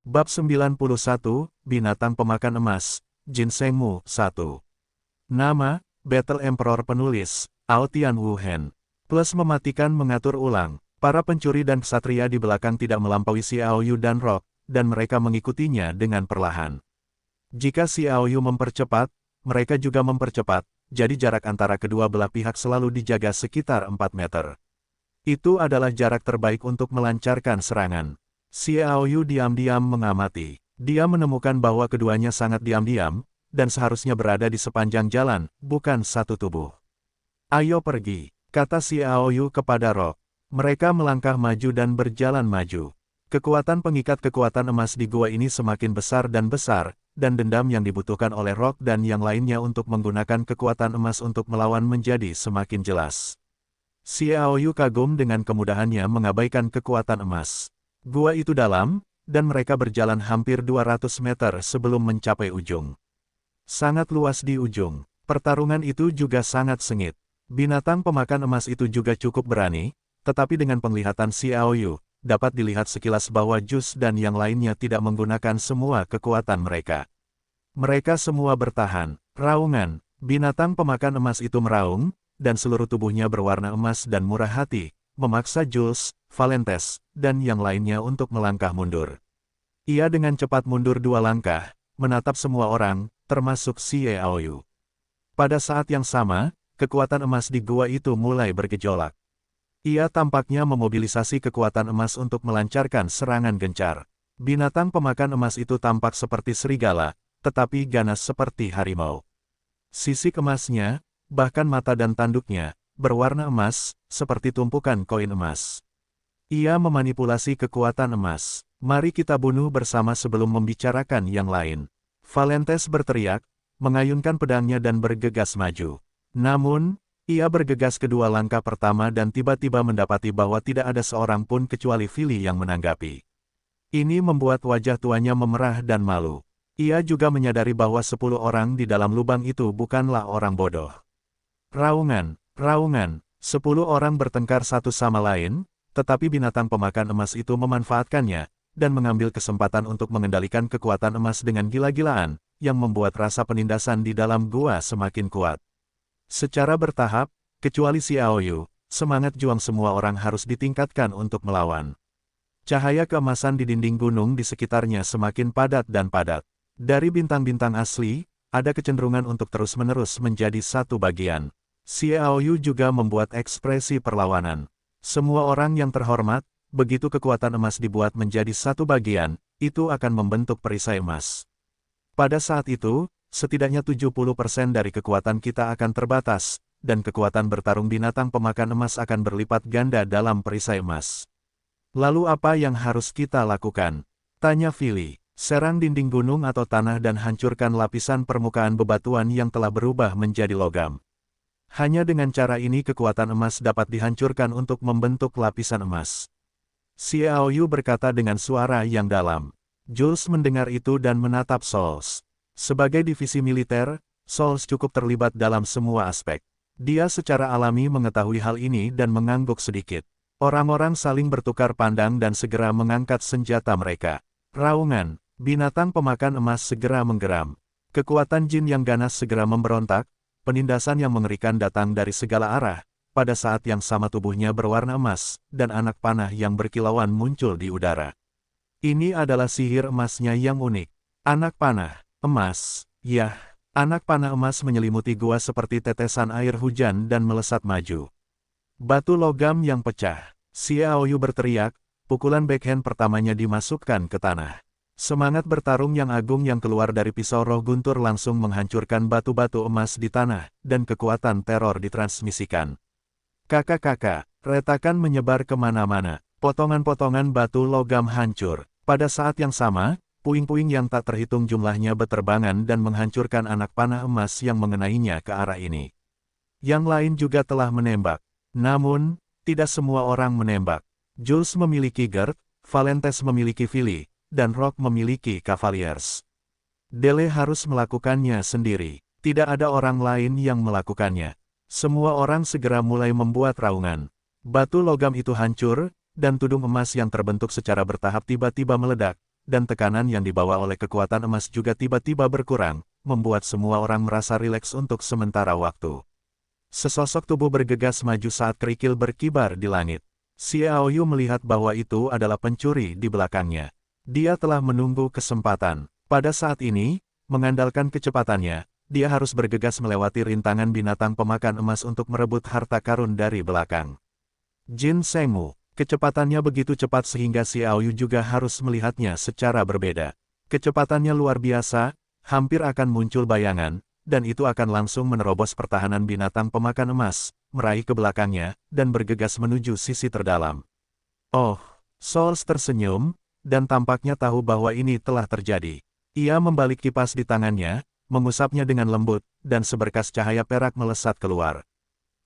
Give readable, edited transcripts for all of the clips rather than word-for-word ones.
Bab 91, Binatang Pemakan Emas, Ginsengmu 1. Nama, Battle Emperor Penulis, Aotian Wuhen. Plus mematikan mengatur ulang. Para pencuri dan ksatria di belakang tidak melampaui Xiao Yu dan Rock, dan mereka mengikutinya dengan perlahan. Jika Xiao Yu mempercepat, mereka juga mempercepat, jadi jarak antara kedua belah pihak selalu dijaga sekitar 4 meter. Itu adalah jarak terbaik untuk melancarkan serangan. Xiao Yu diam-diam mengamati. Dia menemukan bahwa keduanya sangat diam-diam, dan seharusnya berada di sepanjang jalan, bukan satu tubuh. Ayo pergi, kata Xiao Yu kepada Rock. Mereka melangkah maju dan berjalan maju. Kekuatan pengikat kekuatan emas di gua ini semakin besar, dan dendam yang dibutuhkan oleh Rock dan yang lainnya untuk menggunakan kekuatan emas untuk melawan menjadi semakin jelas. Xiao Yu kagum dengan kemudahannya mengabaikan kekuatan emas. Gua itu dalam, dan mereka berjalan hampir 200 meter sebelum mencapai ujung. Sangat luas di ujung. Pertarungan itu juga sangat sengit. Binatang pemakan emas itu juga cukup berani, tetapi dengan penglihatan Xiao Yu, dapat dilihat sekilas bahwa Jus dan yang lainnya tidak menggunakan semua kekuatan mereka. Mereka semua bertahan. Raungan, binatang pemakan emas itu meraung, dan seluruh tubuhnya berwarna emas dan murah hati, memaksa Jules, Valentes, dan yang lainnya untuk melangkah mundur. Ia dengan cepat mundur 2 langkah, menatap semua orang, termasuk Xiao Yu. Pada saat yang sama, kekuatan emas di gua itu mulai bergejolak. Ia tampaknya memobilisasi kekuatan emas untuk melancarkan serangan gencar. Binatang pemakan emas itu tampak seperti serigala, tetapi ganas seperti harimau. Sisik emasnya, bahkan mata dan tanduknya, berwarna emas, seperti tumpukan koin emas. Ia memanipulasi kekuatan emas. Mari kita bunuh bersama sebelum membicarakan yang lain. Valentes berteriak, mengayunkan pedangnya dan bergegas maju. Namun, ia bergegas kedua langkah pertama dan tiba-tiba mendapati bahwa tidak ada seorang pun kecuali Vili yang menanggapi. Ini membuat wajah tuanya memerah dan malu. Ia juga menyadari bahwa 10 orang di dalam lubang itu bukanlah orang bodoh. Raungan, 10 orang bertengkar satu sama lain, tetapi binatang pemakan emas itu memanfaatkannya, dan mengambil kesempatan untuk mengendalikan kekuatan emas dengan gila-gilaan, yang membuat rasa penindasan di dalam gua semakin kuat. Secara bertahap, kecuali Xiao Yu, semangat juang semua orang harus ditingkatkan untuk melawan. Cahaya keemasan di dinding gunung di sekitarnya semakin padat dan padat. Dari bintang-bintang asli, ada kecenderungan untuk terus-menerus menjadi satu bagian. Xiao Yu juga membuat ekspresi perlawanan. Semua orang yang terhormat, begitu kekuatan emas dibuat menjadi satu bagian, itu akan membentuk perisai emas. Pada saat itu, setidaknya 70% dari kekuatan kita akan terbatas, dan kekuatan bertarung binatang pemakan emas akan berlipat ganda dalam perisai emas. Lalu apa yang harus kita lakukan? Tanya Vili. Serang dinding gunung atau tanah dan hancurkan lapisan permukaan bebatuan yang telah berubah menjadi logam. Hanya dengan cara ini kekuatan emas dapat dihancurkan untuk membentuk lapisan emas. Xiao Yu berkata dengan suara yang dalam. Jules mendengar itu dan menatap Souls. Sebagai divisi militer, Souls cukup terlibat dalam semua aspek. Dia secara alami mengetahui hal ini dan mengangguk sedikit. Orang-orang saling bertukar pandang dan segera mengangkat senjata mereka. Raungan, binatang pemakan emas segera menggeram. Kekuatan jin yang ganas segera memberontak. Penindasan yang mengerikan datang dari segala arah, pada saat yang sama tubuhnya berwarna emas, dan anak panah yang berkilauan muncul di udara. Ini adalah sihir emasnya yang unik. Anak panah, emas, yah, anak panah emas menyelimuti gua seperti tetesan air hujan dan melesat maju. Batu logam yang pecah. Xiao Yu berteriak, pukulan backhand pertamanya dimasukkan ke tanah. Semangat bertarung yang agung yang keluar dari pisau roh guntur langsung menghancurkan batu-batu emas di tanah, dan kekuatan teror ditransmisikan. Kakak-kakak, retakan menyebar kemana-mana, potongan-potongan batu logam hancur. Pada saat yang sama, puing-puing yang tak terhitung jumlahnya beterbangan dan menghancurkan anak panah emas yang mengenainya ke arah ini. Yang lain juga telah menembak. Namun, tidak semua orang menembak. Jules memiliki Gerd, Valentes memiliki Vili, dan Rock memiliki Cavaliers. Dele harus melakukannya sendiri. Tidak ada orang lain yang melakukannya. Semua orang segera mulai membuat raungan. Batu logam itu hancur, dan tudung emas yang terbentuk secara bertahap tiba-tiba meledak, dan tekanan yang dibawa oleh kekuatan emas juga tiba-tiba berkurang, membuat semua orang merasa rileks untuk sementara waktu. Sesosok tubuh bergegas maju saat kerikil berkibar di langit. Xiaoyu melihat bahwa itu adalah pencuri di belakangnya. Dia telah menunggu kesempatan. Pada saat ini, mengandalkan kecepatannya, dia harus bergegas melewati rintangan binatang pemakan emas untuk merebut harta karun dari belakang. Jin Sengmu, kecepatannya begitu cepat sehingga Xiaoyu juga harus melihatnya secara berbeda. Kecepatannya luar biasa, hampir akan muncul bayangan, dan itu akan langsung menerobos pertahanan binatang pemakan emas, meraih ke belakangnya, dan bergegas menuju sisi terdalam. Oh, Souls tersenyum, dan tampaknya tahu bahwa ini telah terjadi. Ia membalik kipas di tangannya, mengusapnya dengan lembut, dan seberkas cahaya perak melesat keluar.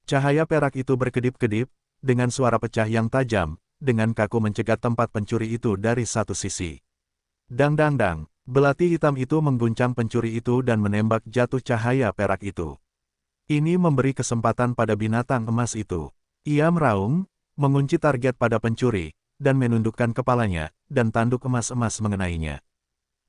Cahaya perak itu berkedip-kedip, dengan suara pecah yang tajam, dengan kaku mencegat tempat pencuri itu dari satu sisi. Dang dang dang. Belati hitam itu mengguncang pencuri itu dan menembak jatuh cahaya perak itu. Ini memberi kesempatan pada binatang emas itu. Ia meraung, mengunci target pada pencuri, dan menundukkan kepalanya, dan tanduk emas-emas mengenainya.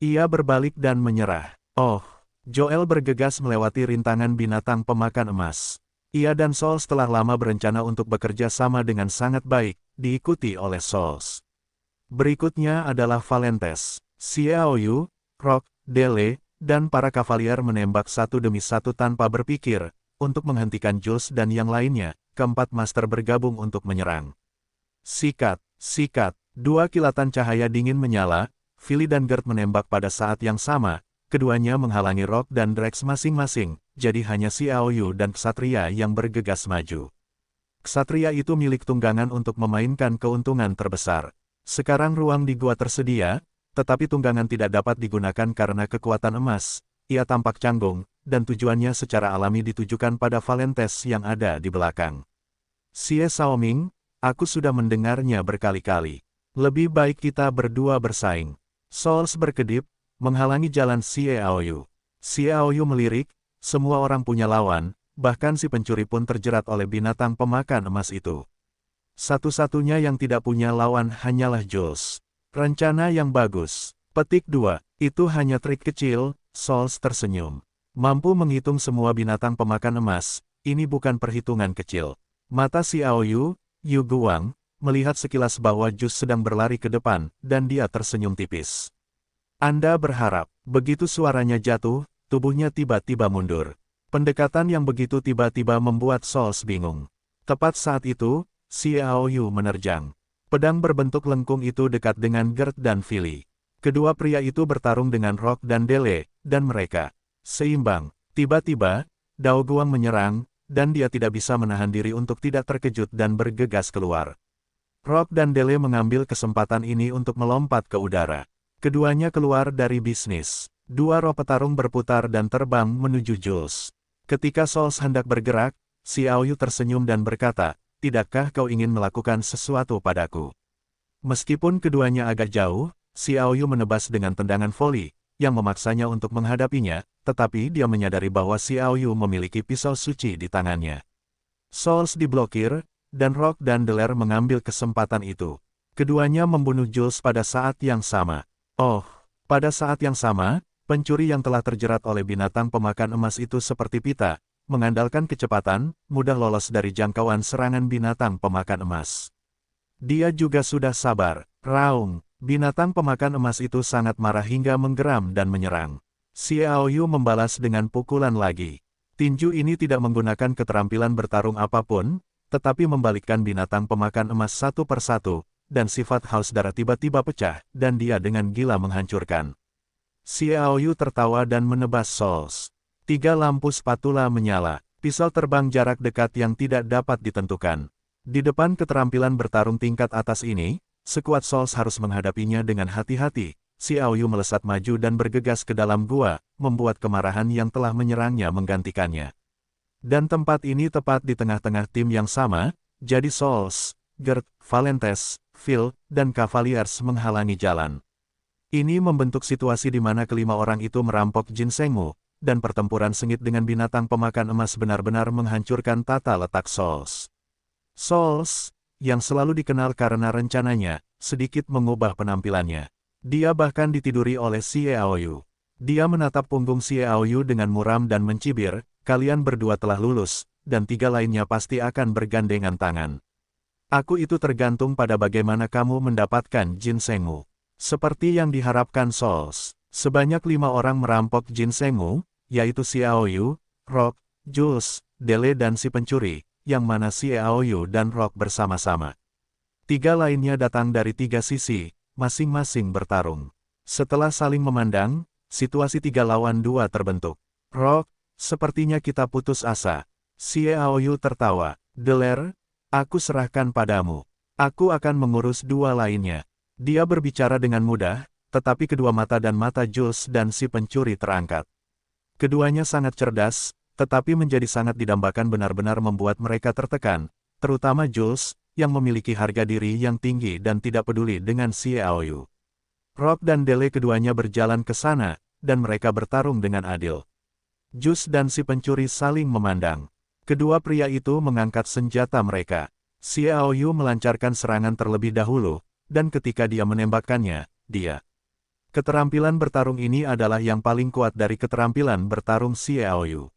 Ia berbalik dan menyerah. Oh, Joel bergegas melewati rintangan binatang pemakan emas. Ia dan Souls telah lama berencana untuk bekerja sama dengan sangat baik, diikuti oleh Souls. Berikutnya adalah Valentes. Xiaoyu, Rock, Dele, dan para kavalier menembak satu demi satu tanpa berpikir, untuk menghentikan Jules dan yang lainnya. Keempat master bergabung untuk menyerang. Sikat, sikat, dua kilatan cahaya dingin menyala, Philly dan Gert menembak pada saat yang sama, keduanya menghalangi Rock dan Drex masing-masing, jadi hanya Xiaoyu dan Ksatria yang bergegas maju. Ksatria itu milik tunggangan untuk memainkan keuntungan terbesar. Sekarang ruang di gua tersedia, tetapi tunggangan tidak dapat digunakan karena kekuatan emas. Ia tampak canggung, dan tujuannya secara alami ditujukan pada Valentes yang ada di belakang. Xie Xiaoming, aku sudah mendengarnya berkali-kali. Lebih baik kita berdua bersaing. Souls berkedip, menghalangi jalan Xiaoyu. Xiaoyu melirik, semua orang punya lawan, bahkan si pencuri pun terjerat oleh binatang pemakan emas itu. Satu-satunya yang tidak punya lawan hanyalah Jules. Rencana yang bagus. Petik 2. Itu hanya trik kecil, Souls tersenyum. Mampu menghitung semua binatang pemakan emas, ini bukan perhitungan kecil. Mata Xiaoyu, Yu Guang, melihat sekilas bahwa Jus sedang berlari ke depan, dan dia tersenyum tipis. Anda berharap, begitu suaranya jatuh, tubuhnya tiba-tiba mundur. Pendekatan yang begitu tiba-tiba membuat Souls bingung. Tepat saat itu, Xiaoyu menerjang. Pedang berbentuk lengkung itu dekat dengan Gert dan Philly. Kedua pria itu bertarung dengan Rock dan Dele, dan mereka seimbang. Tiba-tiba, Dao Guang menyerang, dan dia tidak bisa menahan diri untuk tidak terkejut dan bergegas keluar. Rock dan Dele mengambil kesempatan ini untuk melompat ke udara. Keduanya keluar dari bisnis. Dua roh petarung berputar dan terbang menuju Jules. Ketika Souls hendak bergerak, Xiaoyu tersenyum dan berkata, "Tidakkah kau ingin melakukan sesuatu padaku?" Meskipun keduanya agak jauh, Xiaoyu menebas dengan tendangan volley, yang memaksanya untuk menghadapinya, tetapi dia menyadari bahwa Xiaoyu memiliki pisau suci di tangannya. Souls diblokir, dan Rock dan Deler mengambil kesempatan itu. Keduanya membunuh Jules pada saat yang sama. Oh, pada saat yang sama, pencuri yang telah terjerat oleh binatang pemakan emas itu seperti pita, mengandalkan kecepatan, mudah lolos dari jangkauan serangan binatang pemakan emas. Dia juga sudah sabar. Raung, binatang pemakan emas itu sangat marah hingga menggeram dan menyerang. Xiaoyu membalas dengan pukulan lagi. Tinju ini tidak menggunakan keterampilan bertarung apapun, tetapi membalikkan binatang pemakan emas satu persatu, dan sifat haus darah tiba-tiba pecah, dan dia dengan gila menghancurkan. Xiaoyu tertawa dan menebas Souls. 3 lampu spatula menyala, pisau terbang jarak dekat yang tidak dapat ditentukan. Di depan keterampilan bertarung tingkat atas ini, sekuat Souls harus menghadapinya dengan hati-hati. Xiaoyu melesat maju dan bergegas ke dalam gua, membuat kemarahan yang telah menyerangnya menggantikannya. Dan tempat ini tepat di tengah-tengah tim yang sama, jadi Souls, Gert, Valentes, Phil, dan Cavaliers menghalangi jalan. Ini membentuk situasi di mana kelima orang itu merampok Jin Sengmu, dan pertempuran sengit dengan binatang pemakan emas benar-benar menghancurkan tata letak Souls. Souls, yang selalu dikenal karena rencananya, sedikit mengubah penampilannya. Dia bahkan ditiduri oleh Xiaoyu. Dia menatap punggung Xiaoyu dengan muram dan mencibir, kalian berdua telah lulus, dan 3 lainnya pasti akan bergandengan tangan. Aku itu tergantung pada bagaimana kamu mendapatkan ginsengmu. Seperti yang diharapkan Souls, sebanyak 5 orang merampok ginsengmu, yaitu Xiaoyu, Rock, Jules, Dele dan si pencuri, yang mana Xiaoyu dan Rock bersama-sama. 3 lainnya datang dari 3 sisi, masing-masing bertarung. Setelah saling memandang, situasi 3 lawan 2 terbentuk. Rock, sepertinya kita putus asa. Xiaoyu tertawa. Dele, aku serahkan padamu. Aku akan mengurus 2 lainnya. Dia berbicara dengan mudah, tetapi kedua mata dan mata Jules dan si pencuri terangkat. Keduanya sangat cerdas, tetapi menjadi sangat didambakan benar-benar membuat mereka tertekan, terutama Jules, yang memiliki harga diri yang tinggi dan tidak peduli dengan Xiaoyu. Rock dan Dele keduanya berjalan ke sana, dan mereka bertarung dengan adil. Jules dan si pencuri saling memandang. Kedua pria itu mengangkat senjata mereka. Xiaoyu melancarkan serangan terlebih dahulu, dan ketika dia menembakkannya, dia. Keterampilan bertarung ini adalah yang paling kuat dari keterampilan bertarung Xiaoyu.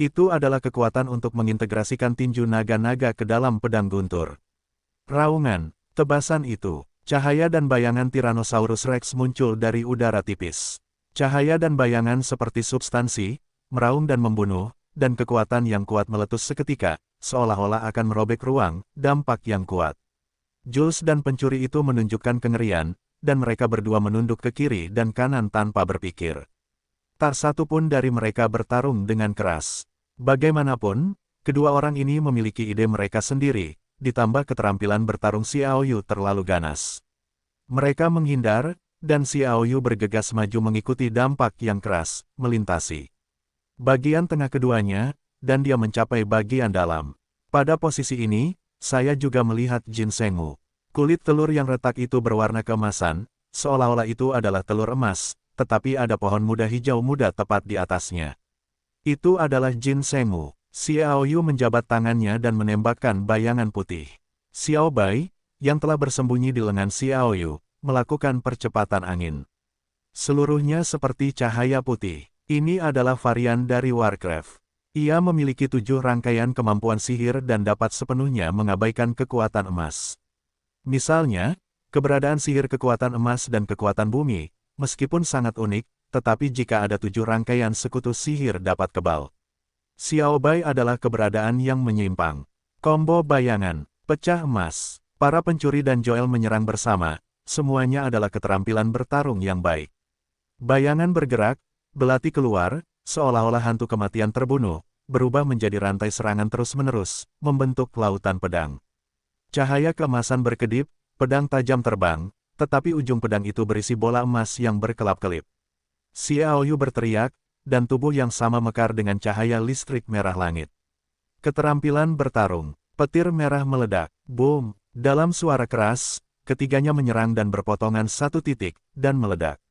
Itu adalah kekuatan untuk mengintegrasikan tinju naga-naga ke dalam pedang guntur. Raungan, tebasan itu, cahaya dan bayangan Tyrannosaurus Rex muncul dari udara tipis. Cahaya dan bayangan seperti substansi, meraung dan membunuh, dan kekuatan yang kuat meletus seketika, seolah-olah akan merobek ruang, dampak yang kuat. Jules dan pencuri itu menunjukkan kengerian, dan mereka berdua menunduk ke kiri dan kanan tanpa berpikir. Tak satu pun dari mereka bertarung dengan keras. Bagaimanapun, kedua orang ini memiliki ide mereka sendiri, ditambah keterampilan bertarung Xiaoyu terlalu ganas. Mereka menghindar, dan Xiaoyu bergegas maju mengikuti dampak yang keras, melintasi bagian tengah keduanya, dan dia mencapai bagian dalam. Pada posisi ini, saya juga melihat ginsengmu. Kulit telur yang retak itu berwarna keemasan, seolah-olah itu adalah telur emas, tetapi ada pohon muda hijau muda tepat di atasnya. Itu adalah ginsengmu. Xiaoyu menjabat tangannya dan menembakkan bayangan putih. Xiao Bai, yang telah bersembunyi di lengan Xiaoyu, melakukan percepatan angin. Seluruhnya seperti cahaya putih. Ini adalah varian dari Warcraft. Ia memiliki 7 rangkaian kemampuan sihir dan dapat sepenuhnya mengabaikan kekuatan emas. Misalnya, keberadaan sihir kekuatan emas dan kekuatan bumi, meskipun sangat unik, tetapi jika ada 7 rangkaian sekutu sihir dapat kebal. Xiao Bai adalah keberadaan yang menyimpang. Combo bayangan, pecah emas, para pencuri dan Joel menyerang bersama, semuanya adalah keterampilan bertarung yang baik. Bayangan bergerak, belati keluar, seolah-olah hantu kematian terbunuh, berubah menjadi rantai serangan terus-menerus, membentuk lautan pedang. Cahaya keemasan berkedip, pedang tajam terbang, tetapi ujung pedang itu berisi bola emas yang berkelap-kelip. Xiaoyu berteriak, dan tubuh yang sama mekar dengan cahaya listrik merah langit. Keterampilan bertarung, petir merah meledak, boom, dalam suara keras, ketiganya menyerang dan berpotongan satu titik, dan meledak.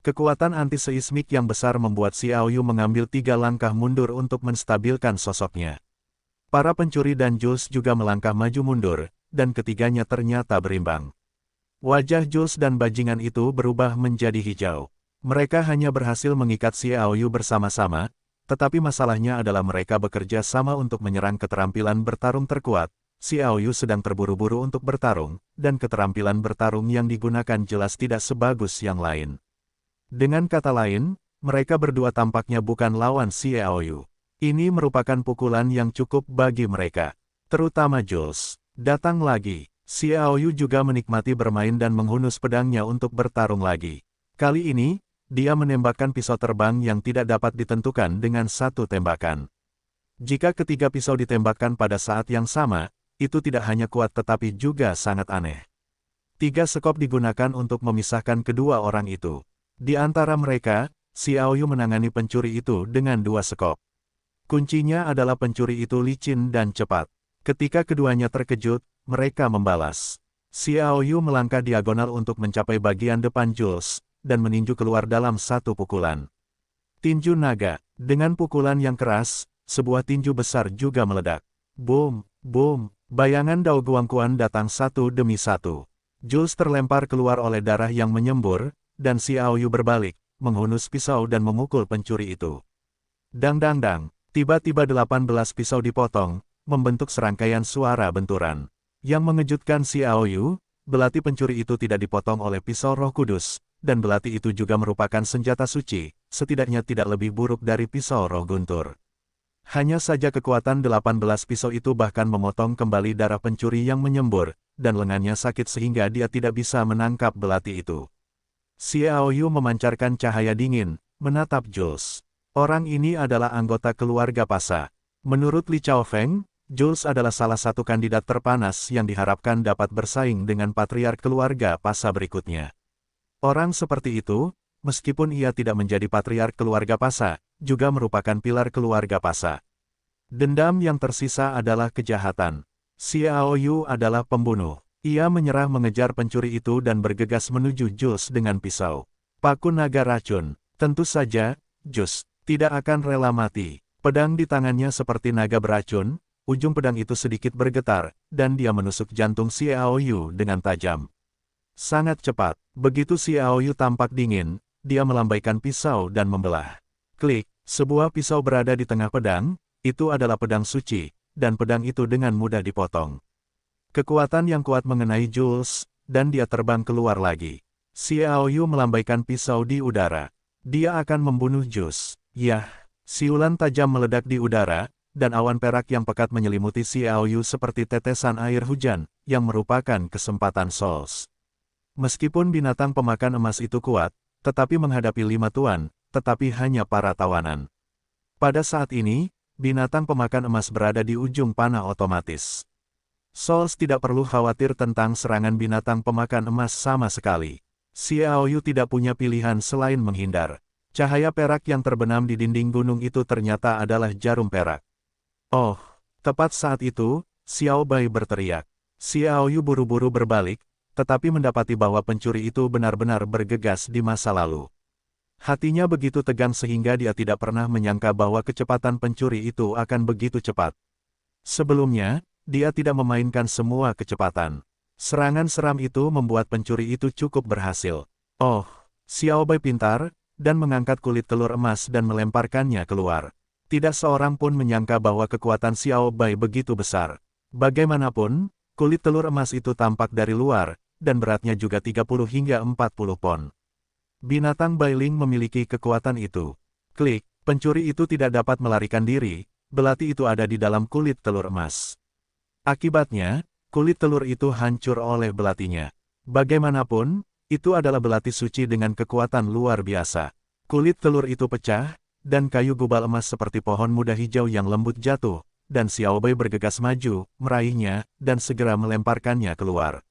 Kekuatan anti-seismik yang besar membuat Xiaoyu mengambil 3 langkah mundur untuk menstabilkan sosoknya. Para pencuri dan Jules juga melangkah maju mundur, dan ketiganya ternyata berimbang. Wajah Jules dan bajingan itu berubah menjadi hijau. Mereka hanya berhasil mengikat Xiaoyu bersama-sama, tetapi masalahnya adalah mereka bekerja sama untuk menyerang keterampilan bertarung terkuat. Xiaoyu sedang terburu-buru untuk bertarung, dan keterampilan bertarung yang digunakan jelas tidak sebagus yang lain. Dengan kata lain, mereka berdua tampaknya bukan lawan Xiaoyu. Ini merupakan pukulan yang cukup bagi mereka. Terutama Jules. Datang lagi. Xiaoyu juga menikmati bermain dan menghunus pedangnya untuk bertarung lagi. Kali ini, dia menembakkan pisau terbang yang tidak dapat ditentukan dengan satu tembakan. Jika ketiga pisau ditembakkan pada saat yang sama, itu tidak hanya kuat tetapi juga sangat aneh. 3 sekop digunakan untuk memisahkan kedua orang itu. Di antara mereka, Xiaoyu menangani pencuri itu dengan 2 sekop. Kuncinya adalah pencuri itu licin dan cepat. Ketika keduanya terkejut, mereka membalas. Xiaoyu melangkah diagonal untuk mencapai bagian depan Jules, dan meninju keluar dalam satu pukulan. Tinju naga, dengan pukulan yang keras, sebuah tinju besar juga meledak. Boom, boom, bayangan Dao Guangquan datang satu demi satu. Jules terlempar keluar oleh darah yang menyembur, dan Xiao Yu berbalik, menghunus pisau dan memukul pencuri itu. Dang dang dang, tiba-tiba 18 pisau dipotong, membentuk serangkaian suara benturan. Yang mengejutkan Xiao Yu, belati pencuri itu tidak dipotong oleh pisau Roh Kudus, dan belati itu juga merupakan senjata suci, setidaknya tidak lebih buruk dari pisau Roh Guntur. Hanya saja kekuatan 18 pisau itu bahkan memotong kembali darah pencuri yang menyembur, dan lengannya sakit sehingga dia tidak bisa menangkap belati itu. Xiao Yu memancarkan cahaya dingin, menatap Jules. Orang ini adalah anggota keluarga Pasa. Menurut Li Chaofeng, Jules adalah salah satu kandidat terpanas yang diharapkan dapat bersaing dengan patriark keluarga Pasa berikutnya. Orang seperti itu, meskipun ia tidak menjadi patriark keluarga Pasa, juga merupakan pilar keluarga Pasa. Dendam yang tersisa adalah kejahatan. Xiao Yu adalah pembunuh. Ia menyerah mengejar pencuri itu dan bergegas menuju Jules dengan pisau. Paku naga racun. Tentu saja, Jules tidak akan rela mati. Pedang di tangannya seperti naga beracun, ujung pedang itu sedikit bergetar, dan dia menusuk jantung Xiao Yu dengan tajam. Sangat cepat, begitu Xiao Yu tampak dingin, dia melambaikan pisau dan membelah. Klik, sebuah pisau berada di tengah pedang, itu adalah pedang suci, dan pedang itu dengan mudah dipotong. Kekuatan yang kuat mengenai Jules, dan dia terbang keluar lagi. Xiao Yu melambaikan pisau di udara. Dia akan membunuh Jules. Yah, siulan tajam meledak di udara, dan awan perak yang pekat menyelimuti Xiao Yu seperti tetesan air hujan, yang merupakan kesempatan Souls. Meskipun binatang pemakan emas itu kuat, tetapi menghadapi 5 tuan, tetapi hanya para tawanan. Pada saat ini, binatang pemakan emas berada di ujung panah otomatis. Souls tidak perlu khawatir tentang serangan binatang pemakan emas sama sekali. Xiao Yu tidak punya pilihan selain menghindar. Cahaya perak yang terbenam di dinding gunung itu ternyata adalah jarum perak. Oh, tepat saat itu, Xiao Bai berteriak. Xiao Yu buru-buru berbalik, tetapi mendapati bahwa pencuri itu benar-benar bergegas di masa lalu. Hatinya begitu tegang sehingga dia tidak pernah menyangka bahwa kecepatan pencuri itu akan begitu cepat. Sebelumnya, dia tidak memainkan semua kecepatan. Serangan seram itu membuat pencuri itu cukup berhasil. Oh, Xiao Bai pintar, dan mengangkat kulit telur emas dan melemparkannya keluar. Tidak seorang pun menyangka bahwa kekuatan Xiao Bai begitu besar. Bagaimanapun, kulit telur emas itu tampak dari luar, dan beratnya juga 30 hingga 40 pon. Binatang Bailing memiliki kekuatan itu. Klik, pencuri itu tidak dapat melarikan diri, belati itu ada di dalam kulit telur emas. Akibatnya, kulit telur itu hancur oleh belatinya. Bagaimanapun, itu adalah belati suci dengan kekuatan luar biasa. Kulit telur itu pecah, dan kayu gubal emas seperti pohon muda hijau yang lembut jatuh, dan Xiao Bai bergegas maju, meraihnya, dan segera melemparkannya keluar.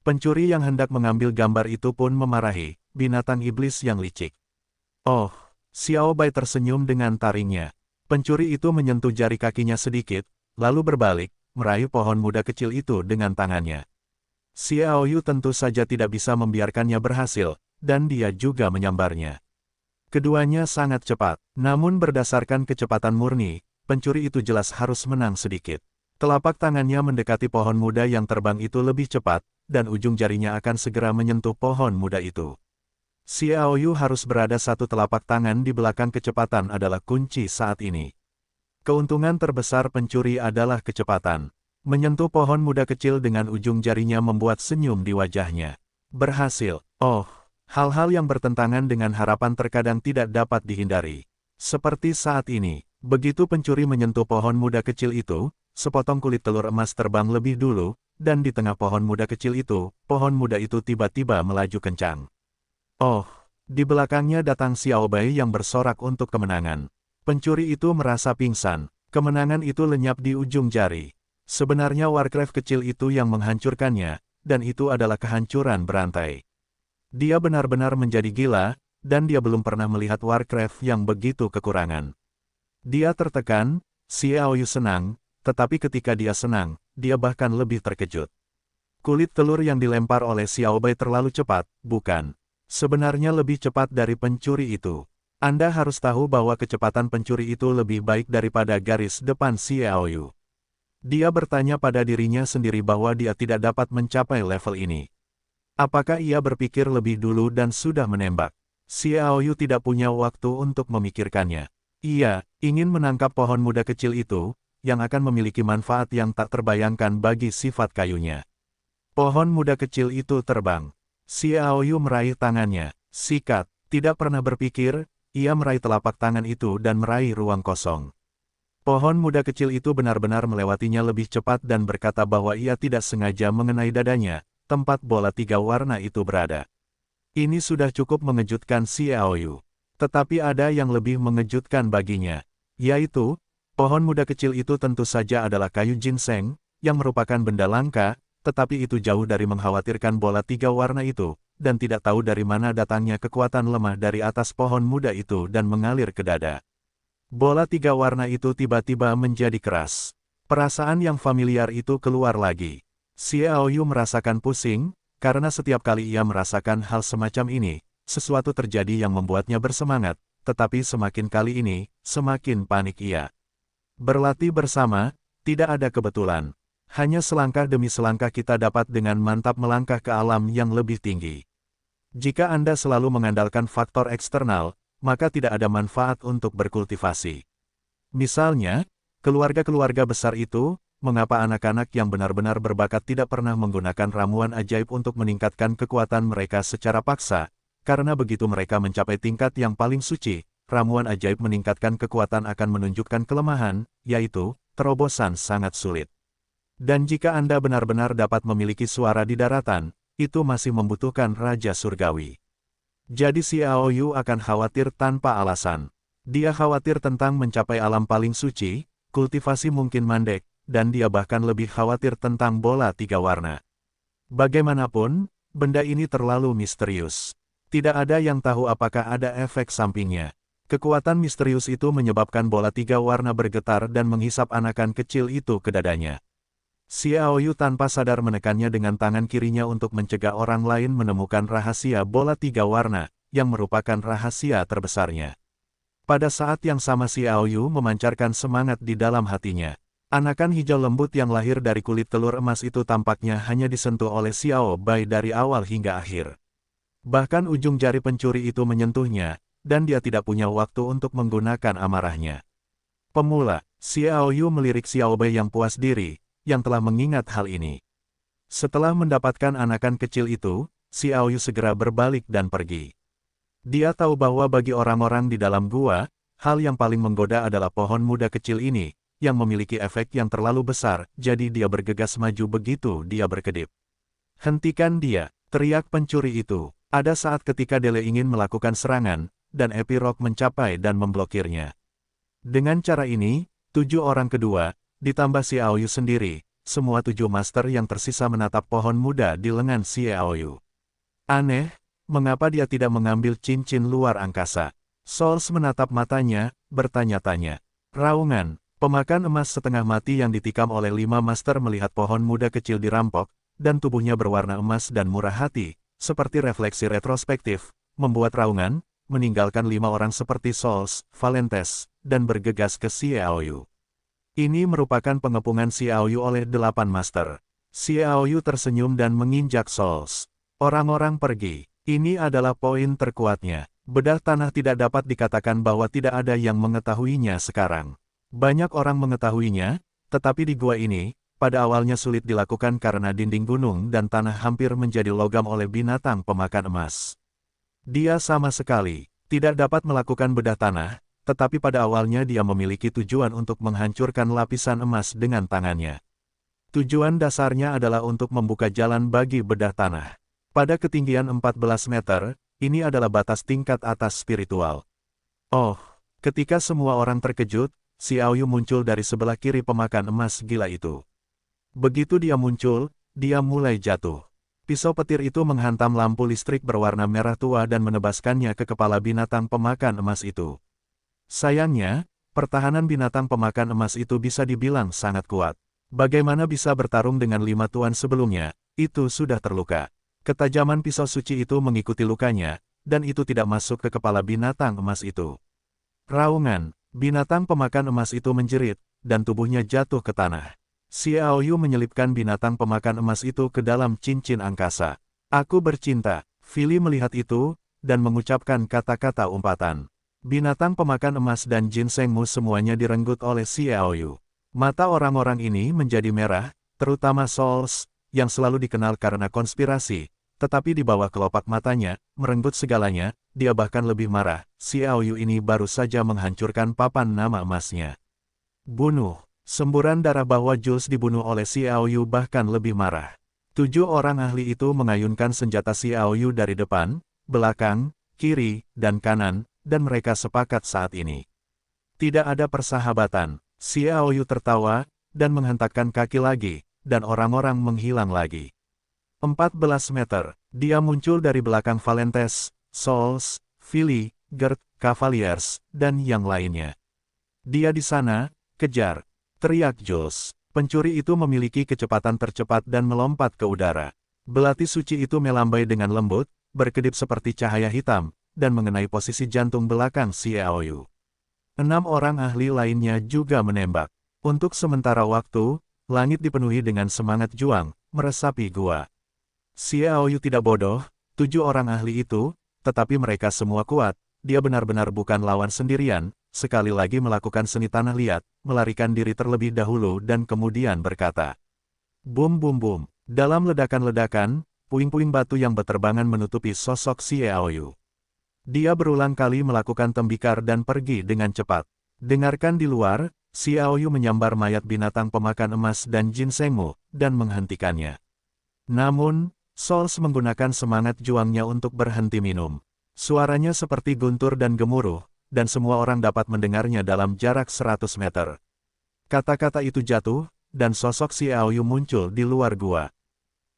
Pencuri yang hendak mengambil gambar itu pun memarahi, binatang iblis yang licik. Oh, Xiao Bai tersenyum dengan taringnya. Pencuri itu menyentuh jari kakinya sedikit, lalu berbalik, meraih pohon muda kecil itu dengan tangannya. Xiao Yu tentu saja tidak bisa membiarkannya berhasil, dan dia juga menyambarnya. Keduanya sangat cepat, namun berdasarkan kecepatan murni, pencuri itu jelas harus menang sedikit. Telapak tangannya mendekati pohon muda yang terbang itu lebih cepat, dan ujung jarinya akan segera menyentuh pohon muda itu. Xiao Yu harus berada satu telapak tangan di belakang kecepatan adalah kunci saat ini. Keuntungan terbesar pencuri adalah kecepatan. Menyentuh pohon muda kecil dengan ujung jarinya membuat senyum di wajahnya. Berhasil. Oh, hal-hal yang bertentangan dengan harapan terkadang tidak dapat dihindari. Seperti saat ini, begitu pencuri menyentuh pohon muda kecil itu, sepotong kulit telur emas terbang lebih dulu, dan di tengah pohon muda kecil itu, pohon muda itu tiba-tiba melaju kencang. Oh, di belakangnya datang Xiao Bai yang bersorak untuk kemenangan. Pencuri itu merasa pingsan, kemenangan itu lenyap di ujung jari. Sebenarnya Warcraft kecil itu yang menghancurkannya, dan itu adalah kehancuran berantai. Dia benar-benar menjadi gila, dan dia belum pernah melihat Warcraft yang begitu kekurangan. Dia tertekan, Xiao Yu senang, tetapi ketika dia senang, dia bahkan lebih terkejut. Kulit telur yang dilempar oleh Xiao Bai terlalu cepat, bukan? Sebenarnya lebih cepat dari pencuri itu. Anda harus tahu bahwa kecepatan pencuri itu lebih baik daripada garis depan Xiao Yu. Dia bertanya pada dirinya sendiri bahwa dia tidak dapat mencapai level ini. Apakah ia berpikir lebih dulu dan sudah menembak? Xiao Yu tidak punya waktu untuk memikirkannya. Ia ingin menangkap pohon muda kecil itu, yang akan memiliki manfaat yang tak terbayangkan bagi sifat kayunya. Pohon muda kecil itu terbang. Xiao Yu meraih tangannya. Sikat, tidak pernah berpikir, ia meraih telapak tangan itu dan meraih ruang kosong. Pohon muda kecil itu benar-benar melewatinya lebih cepat dan berkata bahwa ia tidak sengaja mengenai dadanya, tempat bola 3 warna itu berada. Ini sudah cukup mengejutkan Xiao Yu. Tetapi ada yang lebih mengejutkan baginya, yaitu, pohon muda kecil itu tentu saja adalah kayu ginseng, yang merupakan benda langka, tetapi itu jauh dari mengkhawatirkan bola 3 warna itu, dan tidak tahu dari mana datangnya kekuatan lemah dari atas pohon muda itu dan mengalir ke dada. Bola 3 warna itu tiba-tiba menjadi keras. Perasaan yang familiar itu keluar lagi. Xiao Yu merasakan pusing, karena setiap kali ia merasakan hal semacam ini, sesuatu terjadi yang membuatnya bersemangat, tetapi semakin kali ini, semakin panik ia. Berlatih bersama, tidak ada kebetulan. Hanya selangkah demi selangkah kita dapat dengan mantap melangkah ke alam yang lebih tinggi. Jika Anda selalu mengandalkan faktor eksternal, maka tidak ada manfaat untuk berkultivasi. Misalnya, keluarga-keluarga besar itu, mengapa anak-anak yang benar-benar berbakat tidak pernah menggunakan ramuan ajaib untuk meningkatkan kekuatan mereka secara paksa, karena begitu mereka mencapai tingkat yang paling suci, ramuan ajaib meningkatkan kekuatan akan menunjukkan kelemahan, yaitu, terobosan sangat sulit. Dan jika Anda benar-benar dapat memiliki suara di daratan, itu masih membutuhkan Raja Surgawi. Jadi Xiao Yu akan khawatir tanpa alasan. Dia khawatir tentang mencapai alam paling suci, kultivasi mungkin mandek, dan dia bahkan lebih khawatir tentang bola 3 warna. Bagaimanapun, benda ini terlalu misterius. Tidak ada yang tahu apakah ada efek sampingnya. Kekuatan misterius itu menyebabkan bola 3 warna bergetar dan menghisap anakan kecil itu ke dadanya. Xiao Yu tanpa sadar menekannya dengan tangan kirinya untuk mencegah orang lain menemukan rahasia bola 3 warna, yang merupakan rahasia terbesarnya. Pada saat yang sama Xiao Yu memancarkan semangat di dalam hatinya. Anakan hijau lembut yang lahir dari kulit telur emas itu tampaknya hanya disentuh oleh Xiao Bai dari awal hingga akhir. Bahkan ujung jari pencuri itu menyentuhnya, dan dia tidak punya waktu untuk menggunakan amarahnya. Pemula, Xiao Yu melirik Xiao Bai yang puas diri, yang telah mengingat hal ini. Setelah mendapatkan anakan kecil itu, Xiao Yu segera berbalik dan pergi. Dia tahu bahwa bagi orang-orang di dalam gua, hal yang paling menggoda adalah pohon muda kecil ini, yang memiliki efek yang terlalu besar, jadi dia bergegas maju begitu dia berkedip. Hentikan dia, teriak pencuri itu. Ada saat ketika Dele ingin melakukan serangan, dan Epirock mencapai dan memblokirnya. Dengan cara ini, 7 orang kedua, ditambah Xiao Yu sendiri, semua 7 master yang tersisa menatap pohon muda di lengan Xiao Yu. Aneh, mengapa dia tidak mengambil cincin luar angkasa? Souls menatap matanya, bertanya-tanya. Raungan, pemakan emas setengah mati yang ditikam oleh 5 master melihat pohon muda kecil dirampok, dan tubuhnya berwarna emas dan murah hati, seperti refleksi retrospektif, membuat raungan, meninggalkan 5 orang seperti Souls, Valentes, dan bergegas ke Xiao Yu. Ini merupakan pengepungan Xiao Yu oleh 8 master. Xiao Yu tersenyum dan menginjak Souls. Orang-orang pergi. Ini adalah poin terkuatnya. Bedah tanah tidak dapat dikatakan bahwa tidak ada yang mengetahuinya sekarang. Banyak orang mengetahuinya, tetapi di gua ini, pada awalnya sulit dilakukan karena dinding gunung dan tanah hampir menjadi logam oleh binatang pemakan emas. Dia sama sekali tidak dapat melakukan bedah tanah, tetapi pada awalnya dia memiliki tujuan untuk menghancurkan lapisan emas dengan tangannya. Tujuan dasarnya adalah untuk membuka jalan bagi bedah tanah. Pada ketinggian 14 meter, ini adalah batas tingkat atas spiritual. Oh, ketika semua orang terkejut, Xiao Yu muncul dari sebelah kiri pemakan emas gila itu. Begitu dia muncul, dia mulai jatuh. Pisau petir itu menghantam lampu listrik berwarna merah tua dan menebaskannya ke kepala binatang pemakan emas itu. Sayangnya, pertahanan binatang pemakan emas itu bisa dibilang sangat kuat. Bagaimana bisa bertarung dengan 5 tuan sebelumnya, itu sudah terluka. Ketajaman pisau suci itu mengikuti lukanya, dan itu tidak masuk ke kepala binatang emas itu. Raungan, binatang pemakan emas itu menjerit, dan tubuhnya jatuh ke tanah. Xiao Yu menyelipkan binatang pemakan emas itu ke dalam cincin angkasa. Aku bercinta. Philly melihat itu, dan mengucapkan kata-kata umpatan. Binatang pemakan emas dan ginsengmu semuanya direnggut oleh Xiaoyu. Mata orang-orang ini menjadi merah, terutama Souls, yang selalu dikenal karena konspirasi, tetapi di bawah kelopak matanya, merenggut segalanya, dia bahkan lebih marah. Xiaoyu ini baru saja menghancurkan papan nama emasnya. Bunuh. Semburan darah bahwa Jules dibunuh oleh Xiaoyu bahkan lebih marah. 7 orang ahli itu mengayunkan senjata Xiaoyu dari depan, belakang, kiri, dan kanan, dan mereka sepakat saat ini. Tidak ada persahabatan. Xiaoyu tertawa, dan menghentakkan kaki lagi, dan orang-orang menghilang lagi. 14 meter, dia muncul dari belakang Valentes, Souls, Philly, Gert, Cavaliers, dan yang lainnya. Dia di sana, kejar, teriak Jules. Pencuri itu memiliki kecepatan tercepat dan melompat ke udara. Belati suci itu melambai dengan lembut, berkedip seperti cahaya hitam, dan mengenai posisi jantung belakang Xiaoyu. 6 orang ahli lainnya juga menembak. Untuk sementara waktu, langit dipenuhi dengan semangat juang, meresapi gua. Xiaoyu tidak bodoh, 7 orang ahli itu, tetapi mereka semua kuat, dia benar-benar bukan lawan sendirian, sekali lagi melakukan seni tanah liat, melarikan diri terlebih dahulu dan kemudian berkata. Bum bum bum, dalam ledakan-ledakan, puing-puing batu yang berterbangan menutupi sosok Xiaoyu. Dia berulang kali melakukan tembikar dan pergi dengan cepat. Dengarkan di luar, Xiaoyu menyambar mayat binatang pemakan emas dan ginsengmu, dan menghentikannya. Namun, Souls menggunakan semangat juangnya untuk berhenti minum. Suaranya seperti guntur dan gemuruh, dan semua orang dapat mendengarnya dalam jarak 100 meter. Kata-kata itu jatuh, dan sosok Xiaoyu muncul di luar gua.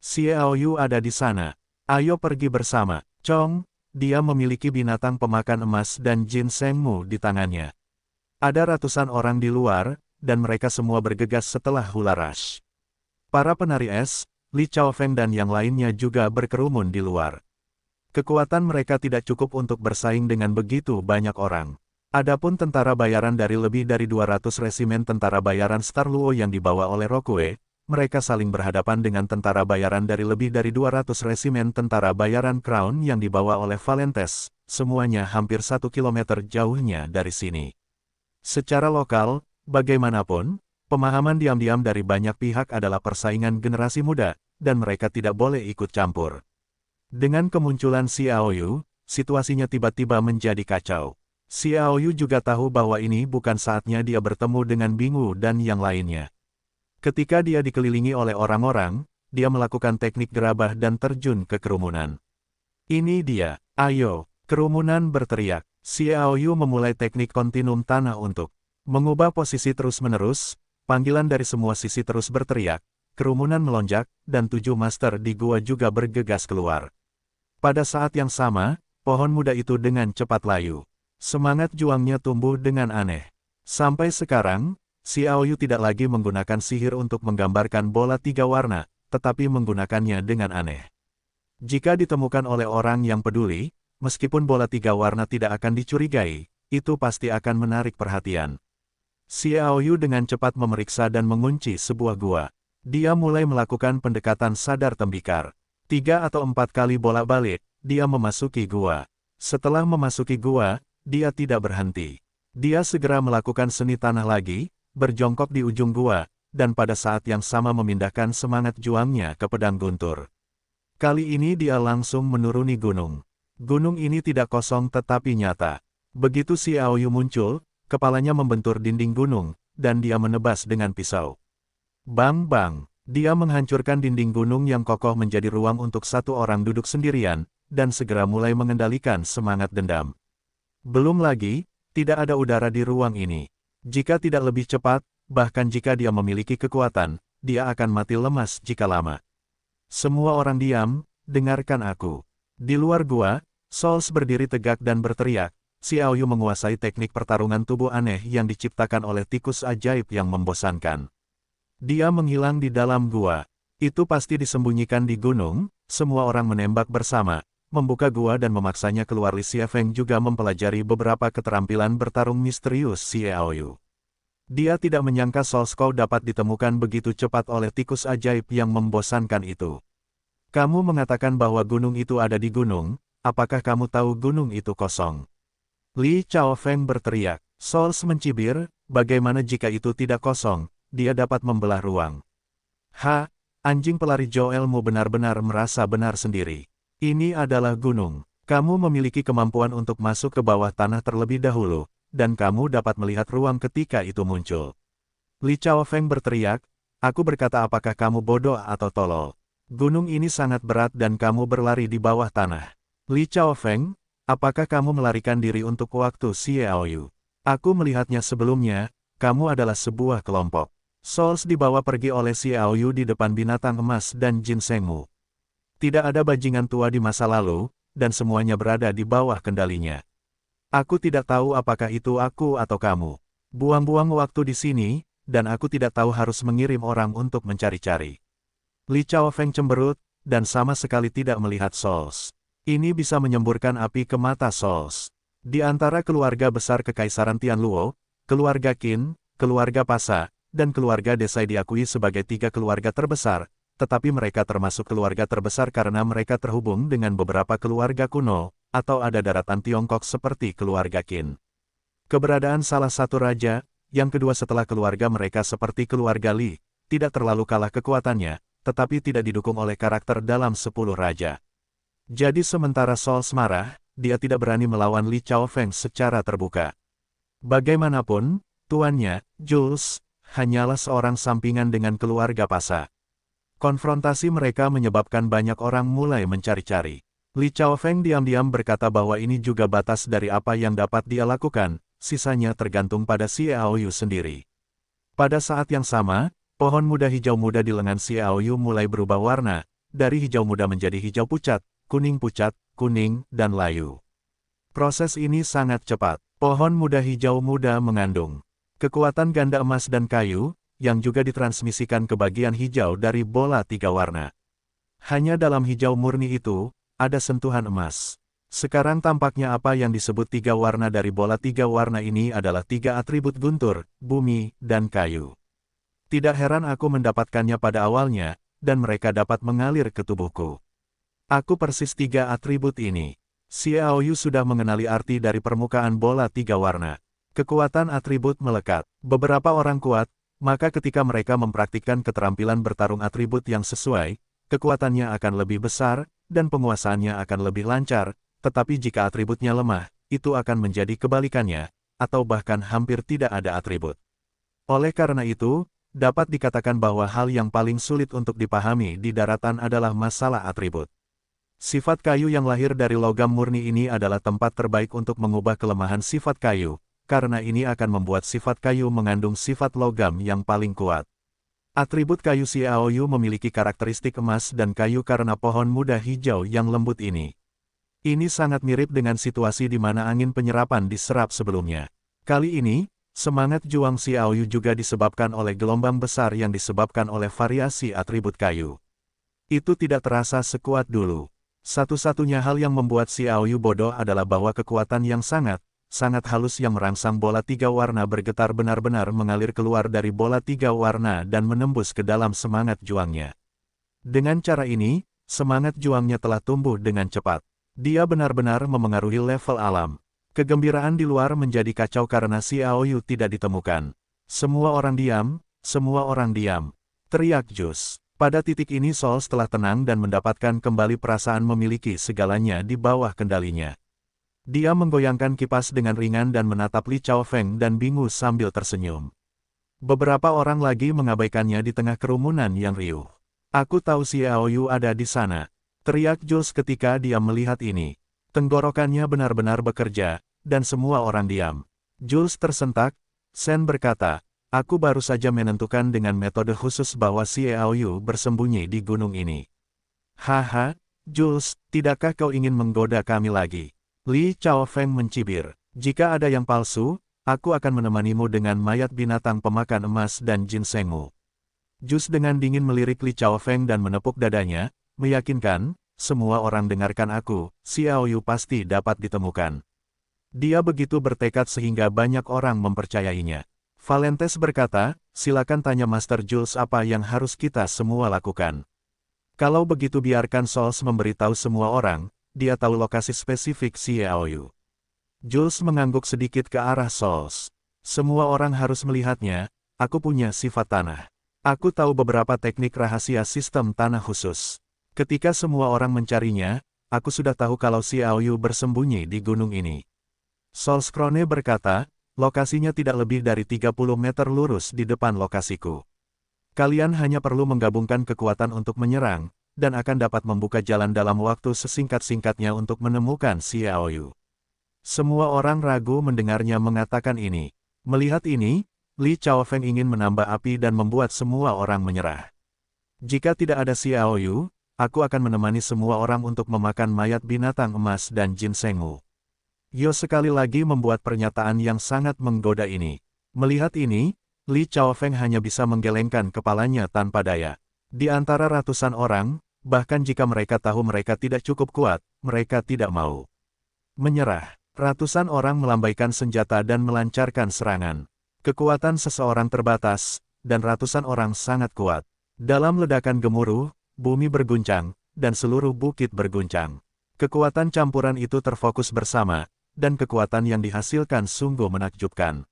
Xiaoyu ada di sana. Ayo pergi bersama. Chong, dia memiliki binatang pemakan emas dan ginsengmu di tangannya. Ada ratusan orang di luar, dan mereka semua bergegas setelah hula rush. Para penari es, Li Chaofeng dan yang lainnya juga berkerumun di luar. Kekuatan mereka tidak cukup untuk bersaing dengan begitu banyak orang. Adapun tentara bayaran dari lebih dari 200 resimen tentara bayaran Star Luo yang dibawa oleh Rokue, mereka saling berhadapan dengan tentara bayaran dari lebih dari 200 resimen tentara bayaran Crown yang dibawa oleh Valentes, semuanya hampir 1 kilometer jauhnya dari sini. Secara lokal, bagaimanapun, pemahaman diam-diam dari banyak pihak adalah persaingan generasi muda, dan mereka tidak boleh ikut campur. Dengan kemunculan Xiaoyu, situasinya tiba-tiba menjadi kacau. Xiaoyu juga tahu bahwa ini bukan saatnya dia bertemu dengan Bingu dan yang lainnya. Ketika dia dikelilingi oleh orang-orang, dia melakukan teknik gerabah dan terjun ke kerumunan. Ini dia, ayo, kerumunan berteriak. Xiaoyu memulai teknik kontinum tanah untuk mengubah posisi terus-menerus, panggilan dari semua sisi terus berteriak, kerumunan melonjak, dan 7 master di gua juga bergegas keluar. Pada saat yang sama, pohon muda itu dengan cepat layu. Semangat juangnya tumbuh dengan aneh. Sampai sekarang, Xiaoyu tidak lagi menggunakan sihir untuk menggambarkan bola 3 warna, tetapi menggunakannya dengan aneh. Jika ditemukan oleh orang yang peduli, meskipun bola 3 warna tidak akan dicurigai, itu pasti akan menarik perhatian. Xiaoyu dengan cepat memeriksa dan mengunci sebuah gua. Dia mulai melakukan pendekatan sadar tembikar. 3 atau 4 kali bolak-balik, dia memasuki gua. Setelah memasuki gua, dia tidak berhenti. Dia segera melakukan seni tanah lagi, berjongkok di ujung gua, dan pada saat yang sama memindahkan semangat juangnya ke pedang guntur. Kali ini dia langsung menuruni gunung. Gunung ini tidak kosong tetapi nyata. Begitu Xiaoyu muncul, kepalanya membentur dinding gunung, dan dia menebas dengan pisau. Bang-bang. Dia menghancurkan dinding gunung yang kokoh menjadi ruang untuk satu orang duduk sendirian, dan segera mulai mengendalikan semangat dendam. Belum lagi, tidak ada udara di ruang ini. Jika tidak lebih cepat, bahkan jika dia memiliki kekuatan, dia akan mati lemas jika lama. Semua orang diam, dengarkan aku. Di luar gua, Souls berdiri tegak dan berteriak, Xiaoyu menguasai teknik pertarungan tubuh aneh yang diciptakan oleh tikus ajaib yang membosankan. Dia menghilang di dalam gua. Itu pasti disembunyikan di gunung, semua orang menembak bersama, membuka gua dan memaksanya keluar. Li Xiafeng juga mempelajari beberapa keterampilan bertarung misterius Xiaoyu. Dia tidak menyangka Souls Kou dapat ditemukan begitu cepat oleh tikus ajaib yang membosankan itu. Kamu mengatakan bahwa gunung itu ada di gunung, apakah kamu tahu gunung itu kosong? Li Chaofeng berteriak. Souls mencibir, bagaimana jika itu tidak kosong, dia dapat membelah ruang. Anjing pelari Joelmu benar-benar merasa benar sendiri. Ini adalah gunung. Kamu memiliki kemampuan untuk masuk ke bawah tanah terlebih dahulu, dan kamu dapat melihat ruang ketika itu muncul. Li Chaofeng berteriak, aku berkata apakah kamu bodoh atau tolol? Gunung ini sangat berat dan kamu berlari di bawah tanah. Li Chaofeng, apakah kamu melarikan diri untuk waktu Xiaoyu? Aku melihatnya sebelumnya, kamu adalah sebuah kelompok. Souls dibawa pergi oleh Xiaoyu di depan binatang emas dan ginsengmu. Tidak ada bajingan tua di masa lalu, dan semuanya berada di bawah kendalinya. Aku tidak tahu apakah itu aku atau kamu. Buang-buang waktu di sini, dan aku tidak tahu harus mengirim orang untuk mencari-cari. Li Chaofeng cemberut, dan sama sekali tidak melihat Souls. Ini bisa menyemburkan api ke mata Souls. Di antara keluarga besar Kekaisaran Tianluo, keluarga Qin, keluarga Pasa, dan keluarga Desai diakui sebagai 3 keluarga terbesar, tetapi mereka termasuk keluarga terbesar karena mereka terhubung dengan beberapa keluarga kuno, atau ada daratan Tiongkok seperti keluarga Qin. Keberadaan salah satu raja, yang kedua setelah keluarga mereka seperti keluarga Li, tidak terlalu kalah kekuatannya, tetapi tidak didukung oleh karakter dalam 10 raja. Jadi sementara Souls marah, dia tidak berani melawan Li Chaofeng secara terbuka. Bagaimanapun, tuannya, Jules, hanyalah seorang sampingan dengan keluarga Pasa. Konfrontasi mereka menyebabkan banyak orang mulai mencari-cari. Li Chaofeng diam-diam berkata bahwa ini juga batas dari apa yang dapat dia lakukan, sisanya tergantung pada Xiaoyu sendiri. Pada saat yang sama, pohon muda hijau muda di lengan Xiaoyu mulai berubah warna, dari hijau muda menjadi hijau pucat, kuning, dan layu. Proses ini sangat cepat. Pohon muda hijau muda mengandung kekuatan ganda emas dan kayu, yang juga ditransmisikan ke bagian hijau dari bola 3 warna. Hanya dalam hijau murni itu, ada sentuhan emas. Sekarang tampaknya apa yang disebut 3 warna dari bola 3 warna ini adalah 3 atribut guntur, bumi, dan kayu. Tidak heran aku mendapatkannya pada awalnya, dan mereka dapat mengalir ke tubuhku. Aku persis 3 atribut ini. Xiaoyu sudah mengenali arti dari permukaan bola 3 warna. Kekuatan atribut melekat. Beberapa orang kuat, maka ketika mereka mempraktikkan keterampilan bertarung atribut yang sesuai, kekuatannya akan lebih besar, dan penguasaannya akan lebih lancar, tetapi jika atributnya lemah, itu akan menjadi kebalikannya, atau bahkan hampir tidak ada atribut. Oleh karena itu, dapat dikatakan bahwa hal yang paling sulit untuk dipahami di daratan adalah masalah atribut. Sifat kayu yang lahir dari logam murni ini adalah tempat terbaik untuk mengubah kelemahan sifat kayu, karena ini akan membuat sifat kayu mengandung sifat logam yang paling kuat. Atribut kayu Xiaoyu memiliki karakteristik emas dan kayu karena pohon muda hijau yang lembut ini. Ini sangat mirip dengan situasi di mana angin penyerapan diserap sebelumnya. Kali ini, semangat juang Xiaoyu juga disebabkan oleh gelombang besar yang disebabkan oleh variasi atribut kayu. Itu tidak terasa sekuat dulu. Satu-satunya hal yang membuat Xiaoyu bodoh adalah bahwa kekuatan yang sangat halus yang merangsang bola 3 warna bergetar benar-benar mengalir keluar dari bola 3 warna dan menembus ke dalam semangat juangnya. Dengan cara ini, semangat juangnya telah tumbuh dengan cepat. Dia benar-benar memengaruhi level alam. Kegembiraan di luar menjadi kacau karena Xiaoyu tidak ditemukan. Semua orang diam, teriak Jus. Pada titik ini Souls telah tenang dan mendapatkan kembali perasaan memiliki segalanya di bawah kendalinya. Dia menggoyangkan kipas dengan ringan dan menatap Li Chaofeng dan bingung sambil tersenyum. Beberapa orang lagi mengabaikannya di tengah kerumunan yang riuh. Aku tahu Xiaoyu ada di sana, teriak Jules ketika dia melihat ini. Tenggorokannya benar-benar bekerja, dan semua orang diam. Jules tersentak, Shen berkata, aku baru saja menentukan dengan metode khusus bahwa Xiaoyu bersembunyi di gunung ini. Haha, Jules, tidakkah kau ingin menggoda kami lagi? Li Chaofeng mencibir, jika ada yang palsu, aku akan menemanimu dengan mayat binatang pemakan emas dan ginsengmu. Jus dengan dingin melirik Li Chaofeng dan menepuk dadanya, meyakinkan, semua orang dengarkan aku, Xiaoyu pasti dapat ditemukan. Dia begitu bertekad sehingga banyak orang mempercayainya. Valentes berkata, silakan tanya Master Jules apa yang harus kita semua lakukan. Kalau begitu biarkan Souls memberitahu semua orang, dia tahu lokasi spesifik Xiaoyu. Jules mengangguk sedikit ke arah Souls. Semua orang harus melihatnya, aku punya sifat tanah. Aku tahu beberapa teknik rahasia sistem tanah khusus. Ketika semua orang mencarinya, aku sudah tahu kalau Xiaoyu bersembunyi di gunung ini. Souls Krone berkata, lokasinya tidak lebih dari 30 meter lurus di depan lokasiku. Kalian hanya perlu menggabungkan kekuatan untuk menyerang, dan akan dapat membuka jalan dalam waktu sesingkat-singkatnya untuk menemukan Xiaoyu. Semua orang ragu mendengarnya mengatakan ini. Melihat ini, Li Chaofeng ingin menambah api dan membuat semua orang menyerah. Jika tidak ada Xiaoyu, aku akan menemani semua orang untuk memakan mayat binatang emas dan ginsengmu. Yo sekali lagi membuat pernyataan yang sangat menggoda ini. Melihat ini, Li Chaofeng hanya bisa menggelengkan kepalanya tanpa daya. Di antara ratusan orang, bahkan jika mereka tahu mereka tidak cukup kuat, mereka tidak mau menyerah. Ratusan orang melambaikan senjata dan melancarkan serangan. Kekuatan seseorang terbatas, dan ratusan orang sangat kuat. Dalam ledakan gemuruh, bumi berguncang, dan seluruh bukit berguncang. Kekuatan campuran itu terfokus bersama, dan kekuatan yang dihasilkan sungguh menakjubkan.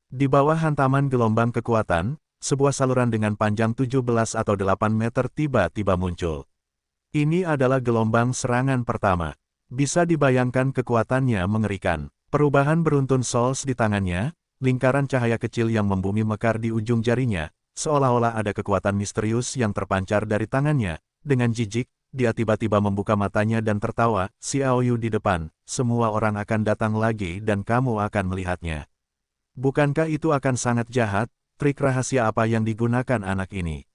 Di bawah hantaman gelombang kekuatan, sebuah saluran dengan panjang 17 atau 8 meter tiba-tiba muncul. Ini adalah gelombang serangan pertama. Bisa dibayangkan kekuatannya mengerikan. Perubahan beruntun Souls di tangannya, lingkaran cahaya kecil yang membumi mekar di ujung jarinya, seolah-olah ada kekuatan misterius yang terpancar dari tangannya. Dengan jijik, dia tiba-tiba membuka matanya dan tertawa, Xiaoyu di depan, semua orang akan datang lagi dan kamu akan melihatnya. Bukankah itu akan sangat jahat, trik rahasia apa yang digunakan anak ini?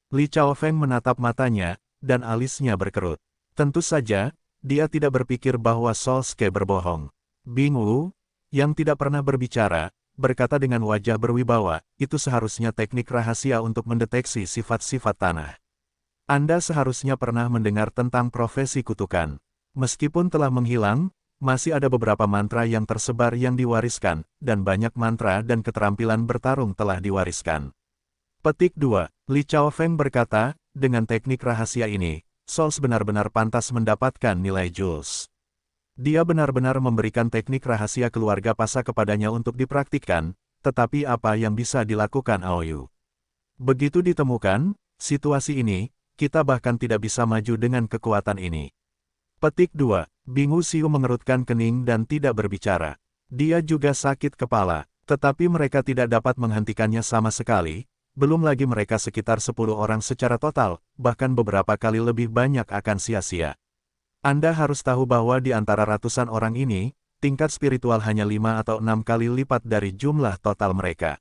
Li Chaofeng menatap matanya, dan alisnya berkerut. Tentu saja, dia tidak berpikir bahwa Solskjaer berbohong. Bing Wu, yang tidak pernah berbicara, berkata dengan wajah berwibawa, itu seharusnya teknik rahasia untuk mendeteksi sifat-sifat tanah. Anda seharusnya pernah mendengar tentang profesi kutukan. Meskipun telah menghilang, masih ada beberapa mantra yang tersebar yang diwariskan, dan banyak mantra dan keterampilan bertarung telah diwariskan. Petik 2. Li Chaofeng berkata, dengan teknik rahasia ini, Souls benar-benar pantas mendapatkan nilai Jules. Dia benar-benar memberikan teknik rahasia keluarga Pasa kepadanya untuk dipraktikkan, tetapi apa yang bisa dilakukan Aoyu? Begitu ditemukan, situasi ini, kita bahkan tidak bisa maju dengan kekuatan ini. Petik 2. Bingu Xiu mengerutkan kening dan tidak berbicara. Dia juga sakit kepala, tetapi mereka tidak dapat menghentikannya sama sekali, belum lagi mereka sekitar 10 orang secara total, bahkan beberapa kali lebih banyak akan sia-sia. Anda harus tahu bahwa di antara ratusan orang ini, tingkat spiritual hanya 5 atau 6 kali lipat dari jumlah total mereka.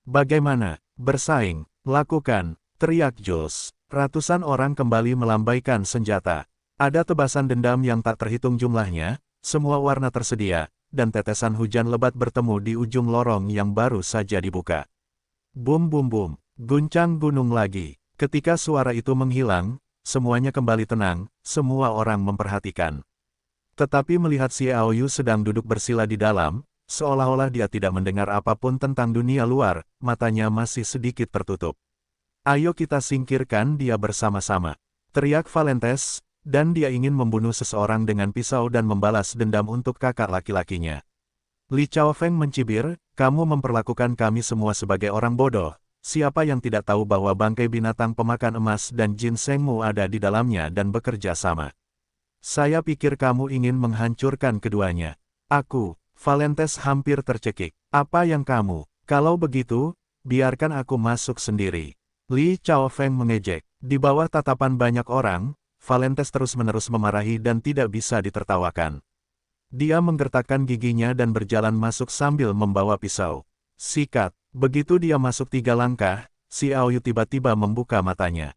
Bagaimana? Bersaing, lakukan, teriak Jules. Ratusan orang kembali melambaikan senjata. Ada tebasan dendam yang tak terhitung jumlahnya, semua warna tersedia, dan tetesan hujan lebat bertemu di ujung lorong yang baru saja dibuka. Bum bum bum, guncang gunung lagi. Ketika suara itu menghilang, semuanya kembali tenang, semua orang memperhatikan. Tetapi melihat Xiaoyu sedang duduk bersila di dalam, seolah-olah dia tidak mendengar apapun tentang dunia luar, matanya masih sedikit tertutup. Ayo kita singkirkan dia bersama-sama, teriak Valentes. Dan dia ingin membunuh seseorang dengan pisau dan membalas dendam untuk kakak laki-lakinya. Li Chaofeng mencibir, kamu memperlakukan kami semua sebagai orang bodoh. Siapa yang tidak tahu bahwa bangkai binatang pemakan emas dan ginsengmu ada di dalamnya dan bekerja sama? Saya pikir kamu ingin menghancurkan keduanya. Aku, Valentes hampir tercekik. Apa yang kamu? Kalau begitu, biarkan aku masuk sendiri. Li Chaofeng mengejek. Di bawah tatapan banyak orang, Valentes terus-menerus memarahi dan tidak bisa ditertawakan. Dia menggertakkan giginya dan berjalan masuk sambil membawa pisau. Sikat. Begitu dia masuk 3 langkah, Xiaoyu tiba-tiba membuka matanya.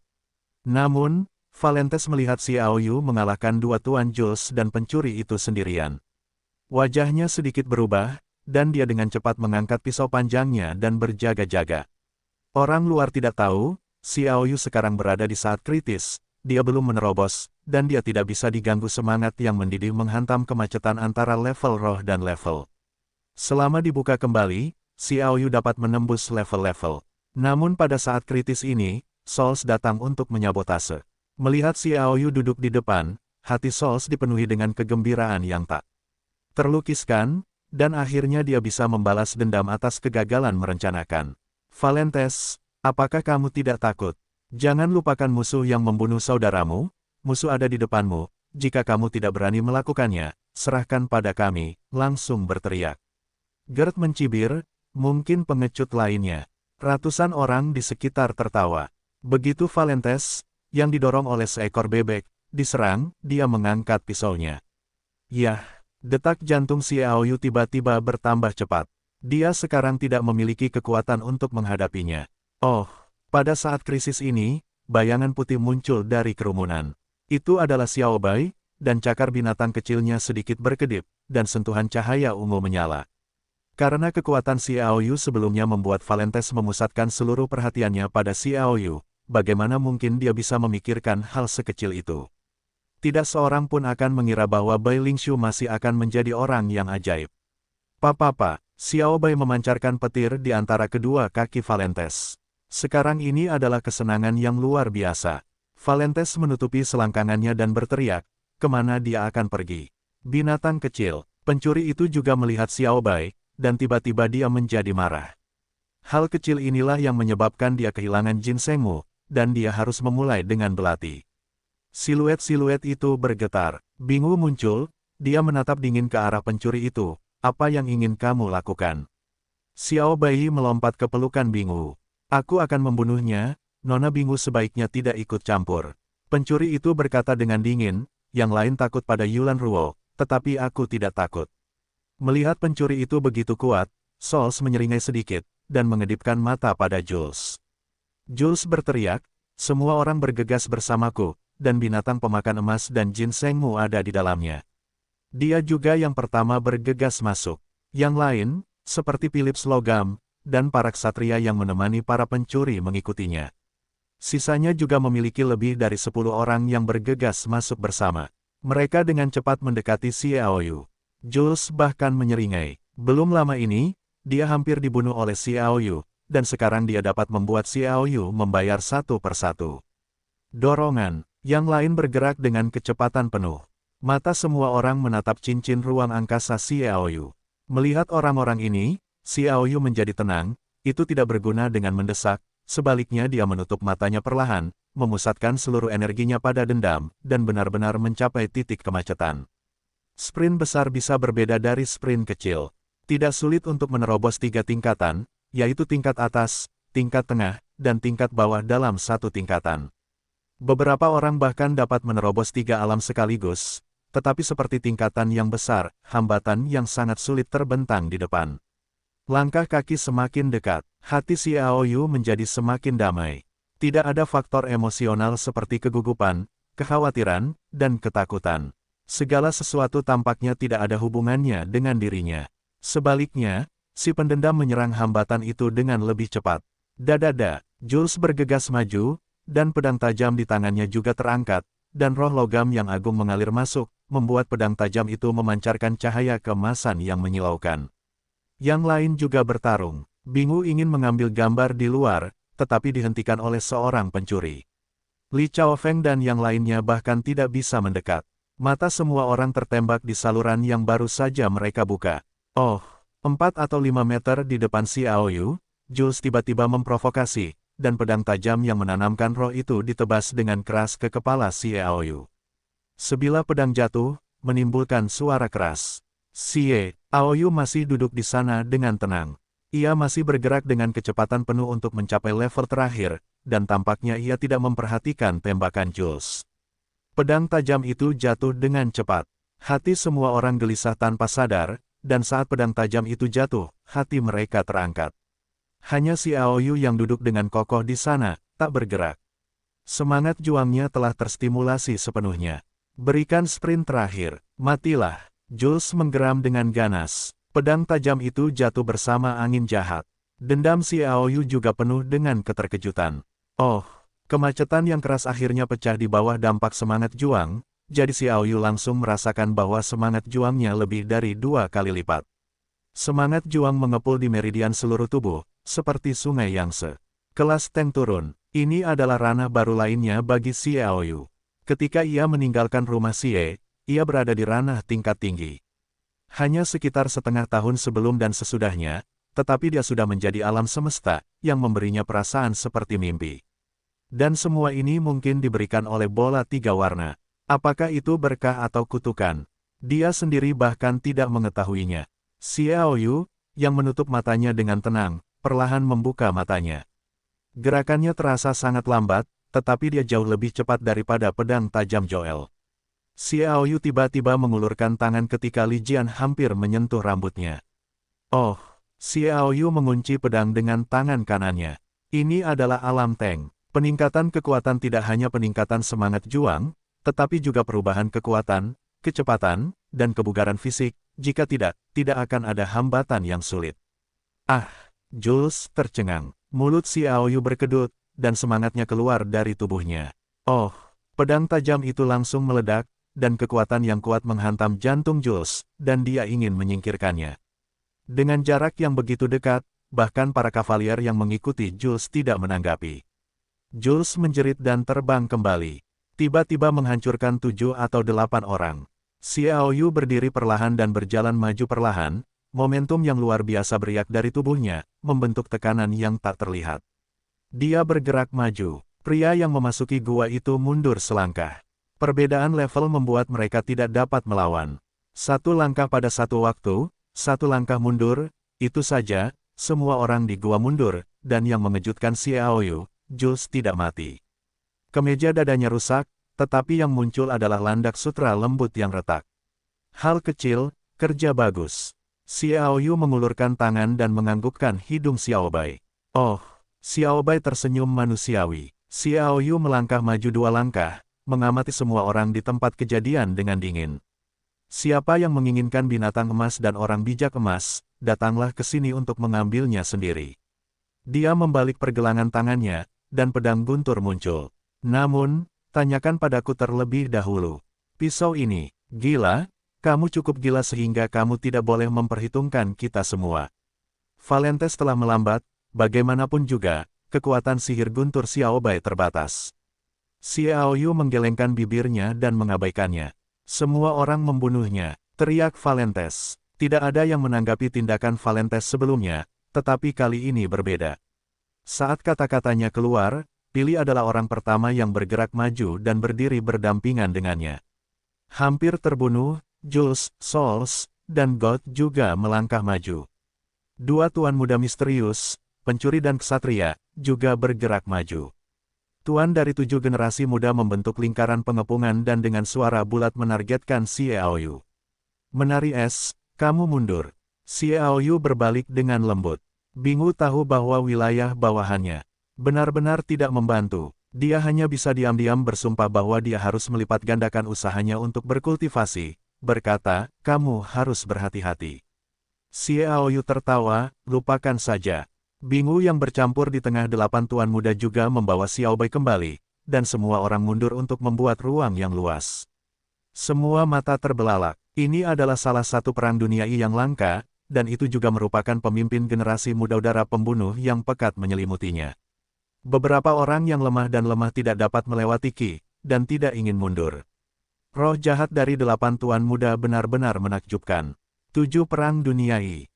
Namun, Valentes melihat Xiaoyu mengalahkan 2 Tuan Jules dan pencuri itu sendirian. Wajahnya sedikit berubah, dan dia dengan cepat mengangkat pisau panjangnya dan berjaga-jaga. Orang luar tidak tahu, Xiaoyu sekarang berada di saat kritis. Dia belum menerobos, dan dia tidak bisa diganggu semangat yang mendidih menghantam kemacetan antara level roh dan level. Selama dibuka kembali, Xiaoyu dapat menembus level-level. Namun pada saat kritis ini, Souls datang untuk menyabotase. Melihat Xiao Yu duduk di depan, hati Souls dipenuhi dengan kegembiraan yang tak terlukiskan, dan akhirnya dia bisa membalas dendam atas kegagalan merencanakan. Valentes, apakah kamu tidak takut? Jangan lupakan musuh yang membunuh saudaramu, musuh ada di depanmu, jika kamu tidak berani melakukannya, serahkan pada kami, langsung berteriak. Gerd mencibir, mungkin pengecut lainnya. Ratusan orang di sekitar tertawa. Begitu Valentes, yang didorong oleh seekor bebek, diserang, dia mengangkat pisaunya. Yah, detak jantung Xiao Yu tiba-tiba bertambah cepat. Dia sekarang tidak memiliki kekuatan untuk menghadapinya. Oh, pada saat krisis ini, bayangan putih muncul dari kerumunan. Itu adalah Xiao Bai, dan cakar binatang kecilnya sedikit berkedip, dan sentuhan cahaya ungu menyala. Karena kekuatan Xiao Yu sebelumnya membuat Valentes memusatkan seluruh perhatiannya pada Xiao Yu, bagaimana mungkin dia bisa memikirkan hal sekecil itu? Tidak seorang pun akan mengira bahwa Bai Lingshu masih akan menjadi orang yang ajaib. Papa, Xiao Bai memancarkan petir di antara kedua kaki Valentes. Sekarang ini adalah kesenangan yang luar biasa. Valentes menutupi selangkangannya dan berteriak, kemana dia akan pergi? Binatang kecil, pencuri itu juga melihat Xiao Bai, dan tiba-tiba dia menjadi marah. Hal kecil inilah yang menyebabkan dia kehilangan ginsengmu, dan dia harus memulai dengan belati. Siluet-siluet itu bergetar. Bingu muncul, dia menatap dingin ke arah pencuri itu. Apa yang ingin kamu lakukan? Xiao Bai melompat ke pelukan Bingu. Aku akan membunuhnya, Nona Bingu sebaiknya tidak ikut campur. Pencuri itu berkata dengan dingin, yang lain takut pada Yulan Ruo, tetapi aku tidak takut. Melihat pencuri itu begitu kuat, Souls menyeringai sedikit, dan mengedipkan mata pada Jules. Jules berteriak, semua orang bergegas bersamaku, dan binatang pemakan emas dan ginsengmu ada di dalamnya. Dia juga yang pertama bergegas masuk. Yang lain, seperti Philips Logam, dan para ksatria yang menemani para pencuri mengikutinya. Sisanya juga memiliki lebih dari 10 orang yang bergegas masuk bersama. Mereka dengan cepat mendekati Xiao Yu. Jules bahkan menyeringai. Belum lama ini, dia hampir dibunuh oleh Xiao Yu, dan sekarang dia dapat membuat Xiao Yu membayar satu persatu. Dorongan, yang lain bergerak dengan kecepatan penuh. Mata semua orang menatap cincin ruang angkasa Xiao Yu. Melihat orang-orang ini, Xiao Yu menjadi tenang, itu tidak berguna dengan mendesak, sebaliknya dia menutup matanya perlahan, memusatkan seluruh energinya pada dendam, dan benar-benar mencapai titik kemacetan. Sprint besar bisa berbeda dari sprint kecil. Tidak sulit untuk menerobos 3 tingkatan, yaitu tingkat atas, tingkat tengah, dan tingkat bawah dalam satu tingkatan. Beberapa orang bahkan dapat menerobos 3 alam sekaligus, tetapi seperti tingkatan yang besar, hambatan yang sangat sulit terbentang di depan. Langkah kaki semakin dekat, hati Xiao Yu menjadi semakin damai. Tidak ada faktor emosional seperti kegugupan, kekhawatiran, dan ketakutan. Segala sesuatu tampaknya tidak ada hubungannya dengan dirinya. Sebaliknya, si pendendam menyerang hambatan itu dengan lebih cepat. Dadada, Jules bergegas maju, dan pedang tajam di tangannya juga terangkat, dan roh logam yang agung mengalir masuk, membuat pedang tajam itu memancarkan cahaya keemasan yang menyilaukan. Yang lain juga bertarung. Bingu ingin mengambil gambar di luar, tetapi dihentikan oleh seorang pencuri. Li Chaofeng dan yang lainnya bahkan tidak bisa mendekat. Mata semua orang tertembak di saluran yang baru saja mereka buka. Oh, 4 atau 5 meter di depan Xiao Yu, Jules tiba-tiba memprovokasi, dan pedang tajam yang menanamkan roh itu ditebas dengan keras ke kepala Xiao Yu. Sebilah pedang jatuh, menimbulkan suara keras. Xiao Yu masih duduk di sana dengan tenang. Ia masih bergerak dengan kecepatan penuh untuk mencapai level terakhir, dan tampaknya ia tidak memperhatikan tembakan Jules. Pedang tajam itu jatuh dengan cepat. Hati semua orang gelisah tanpa sadar, dan saat pedang tajam itu jatuh, hati mereka terangkat. Hanya Xiao Yu yang duduk dengan kokoh di sana, tak bergerak. Semangat juangnya telah terstimulasi sepenuhnya. Berikan sprint terakhir, matilah. Jules menggeram dengan ganas. Pedang tajam itu jatuh bersama angin jahat. Dendam Xiao Yu juga penuh dengan keterkejutan. Oh, kemacetan yang keras akhirnya pecah di bawah dampak semangat juang, jadi Xiao Yu langsung merasakan bahwa semangat juangnya lebih dari 2 kali lipat. Semangat juang mengepul di meridian seluruh tubuh, seperti sungai Yangtze. Kelas Teng turun, Ini adalah ranah baru lainnya bagi Xiaoyu. Ketika ia meninggalkan rumah Xie, ia berada di ranah tingkat tinggi. Hanya sekitar setengah tahun sebelum dan sesudahnya, tetapi dia sudah menjadi alam semesta, yang memberinya perasaan seperti mimpi. Dan semua ini mungkin diberikan oleh bola 3 warna. Apakah itu berkah atau kutukan? Dia sendiri bahkan tidak mengetahuinya. Xiaoyu, yang menutup matanya dengan tenang, perlahan membuka matanya. Gerakannya terasa sangat lambat, tetapi dia jauh lebih cepat daripada pedang tajam Joel. Xiaoyu tiba-tiba mengulurkan tangan ketika Li Jian hampir menyentuh rambutnya. Oh, Xiaoyu mengunci pedang dengan tangan kanannya. Ini adalah alam Teng. Peningkatan kekuatan tidak hanya peningkatan semangat juang, tetapi juga perubahan kekuatan, kecepatan, dan kebugaran fisik. Jika tidak, tidak akan ada hambatan yang sulit. Ah, Jules tercengang. Mulut Xiaoyu berkedut, dan semangatnya keluar dari tubuhnya. Oh, pedang tajam itu langsung meledak, dan kekuatan yang kuat menghantam jantung Jules, dan dia ingin menyingkirkannya. Dengan jarak yang begitu dekat, bahkan para kavalier yang mengikuti Jules tidak menanggapi. Jules menjerit dan terbang kembali. Tiba-tiba menghancurkan 7 atau 8 orang. Xiaoyu berdiri perlahan dan berjalan maju perlahan. Momentum yang luar biasa beriak dari tubuhnya, membentuk tekanan yang tak terlihat. Dia bergerak maju. Pria yang memasuki gua itu mundur selangkah. Perbedaan level membuat mereka tidak dapat melawan. Satu langkah pada satu waktu, satu langkah mundur, itu saja, semua orang di gua mundur, dan yang mengejutkan Xiaoyu, Jules tidak mati. Kemeja dadanya rusak, tetapi yang muncul adalah landak sutra lembut yang retak. Hal kecil, kerja bagus. Xiaoyu mengulurkan tangan dan menganggukkan hidung Xiaobai. Oh, Xiaobai tersenyum manusiawi. Xiaoyu melangkah maju 2 langkah, mengamati semua orang di tempat kejadian dengan dingin. Siapa yang menginginkan binatang emas dan orang bijak emas, datanglah ke sini untuk mengambilnya sendiri. Dia membalik pergelangan tangannya, dan pedang guntur muncul. Namun, tanyakan padaku terlebih dahulu. Pisau ini, gila? Kamu cukup gila sehingga kamu tidak boleh memperhitungkan kita semua. Valentes telah melambat, bagaimanapun juga, kekuatan sihir guntur Xiaobai terbatas. Xiaoyu menggelengkan bibirnya dan mengabaikannya. Semua orang membunuhnya, teriak Valentes. Tidak ada yang menanggapi tindakan Valentes sebelumnya, tetapi kali ini berbeda. Saat kata-katanya keluar, Billy adalah orang pertama yang bergerak maju dan berdiri berdampingan dengannya. Hampir terbunuh, Jules, Souls, dan God juga melangkah maju. 2 tuan muda misterius, pencuri dan ksatria, juga bergerak maju. Tuan dari 7 generasi muda membentuk lingkaran pengepungan dan dengan suara bulat menargetkan Xiaoyu. Menari es, kamu mundur. Xiaoyu berbalik dengan lembut. Bingu tahu bahwa wilayah bawahannya benar-benar tidak membantu. Dia hanya bisa diam-diam bersumpah bahwa dia harus melipat gandakan usahanya untuk berkultivasi. Berkata, kamu harus berhati-hati. Xiaoyu tertawa, lupakan saja. Bingu yang bercampur di tengah 8 tuan muda juga membawa Xiaobai kembali, dan semua orang mundur untuk membuat ruang yang luas. Semua mata terbelalak. Ini adalah salah satu perang duniai yang langka, dan itu juga merupakan pemimpin generasi muda udara pembunuh yang pekat menyelimutinya. Beberapa orang yang lemah dan lemah tidak dapat melewati Qi, dan tidak ingin mundur. Roh jahat dari 8 tuan muda benar-benar menakjubkan. 7 perang duniai.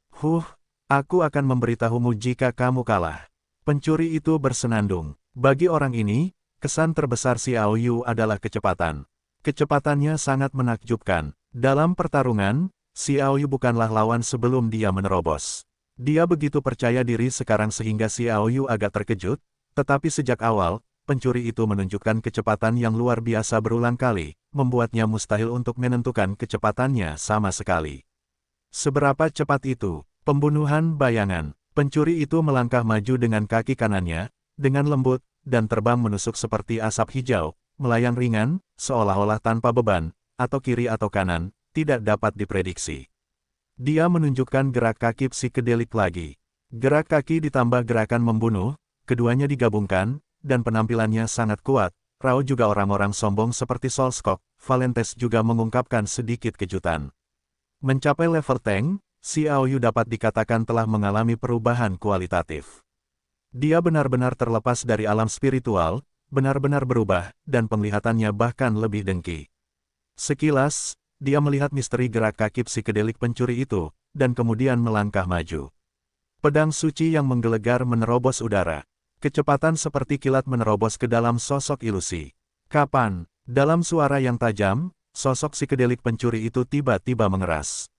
Aku akan memberitahumu jika kamu kalah. Pencuri itu bersenandung. Bagi orang ini, kesan terbesar Xiaoyu adalah kecepatan. Kecepatannya sangat menakjubkan. Dalam pertarungan, Xiaoyu bukanlah lawan sebelum dia menerobos. Dia begitu percaya diri sekarang sehingga Xiaoyu agak terkejut, tetapi sejak awal, pencuri itu menunjukkan kecepatan yang luar biasa berulang kali, membuatnya mustahil untuk menentukan kecepatannya sama sekali. Seberapa cepat itu? Pembunuhan bayangan. Pencuri itu melangkah maju dengan kaki kanannya, dengan lembut, dan terbang menusuk seperti asap hijau, melayang ringan, seolah-olah tanpa beban, atau kiri atau kanan, tidak dapat diprediksi. Dia menunjukkan gerak kaki psikedelik lagi. Gerak kaki ditambah gerakan membunuh, keduanya digabungkan, dan penampilannya sangat kuat. Rao juga orang-orang sombong seperti Solskog. Valentes juga mengungkapkan sedikit kejutan. Mencapai level Teng, Xiaoyu dapat dikatakan telah mengalami perubahan kualitatif. Dia benar-benar terlepas dari alam spiritual, benar-benar berubah, dan penglihatannya bahkan lebih dengki. Sekilas, dia melihat misteri gerak kaki psikedelik pencuri itu, dan kemudian melangkah maju. Pedang suci yang menggelegar menerobos udara. Kecepatan seperti kilat menerobos ke dalam sosok ilusi. Kapan? Dalam suara yang tajam, sosok psikedelik pencuri itu tiba-tiba mengeras.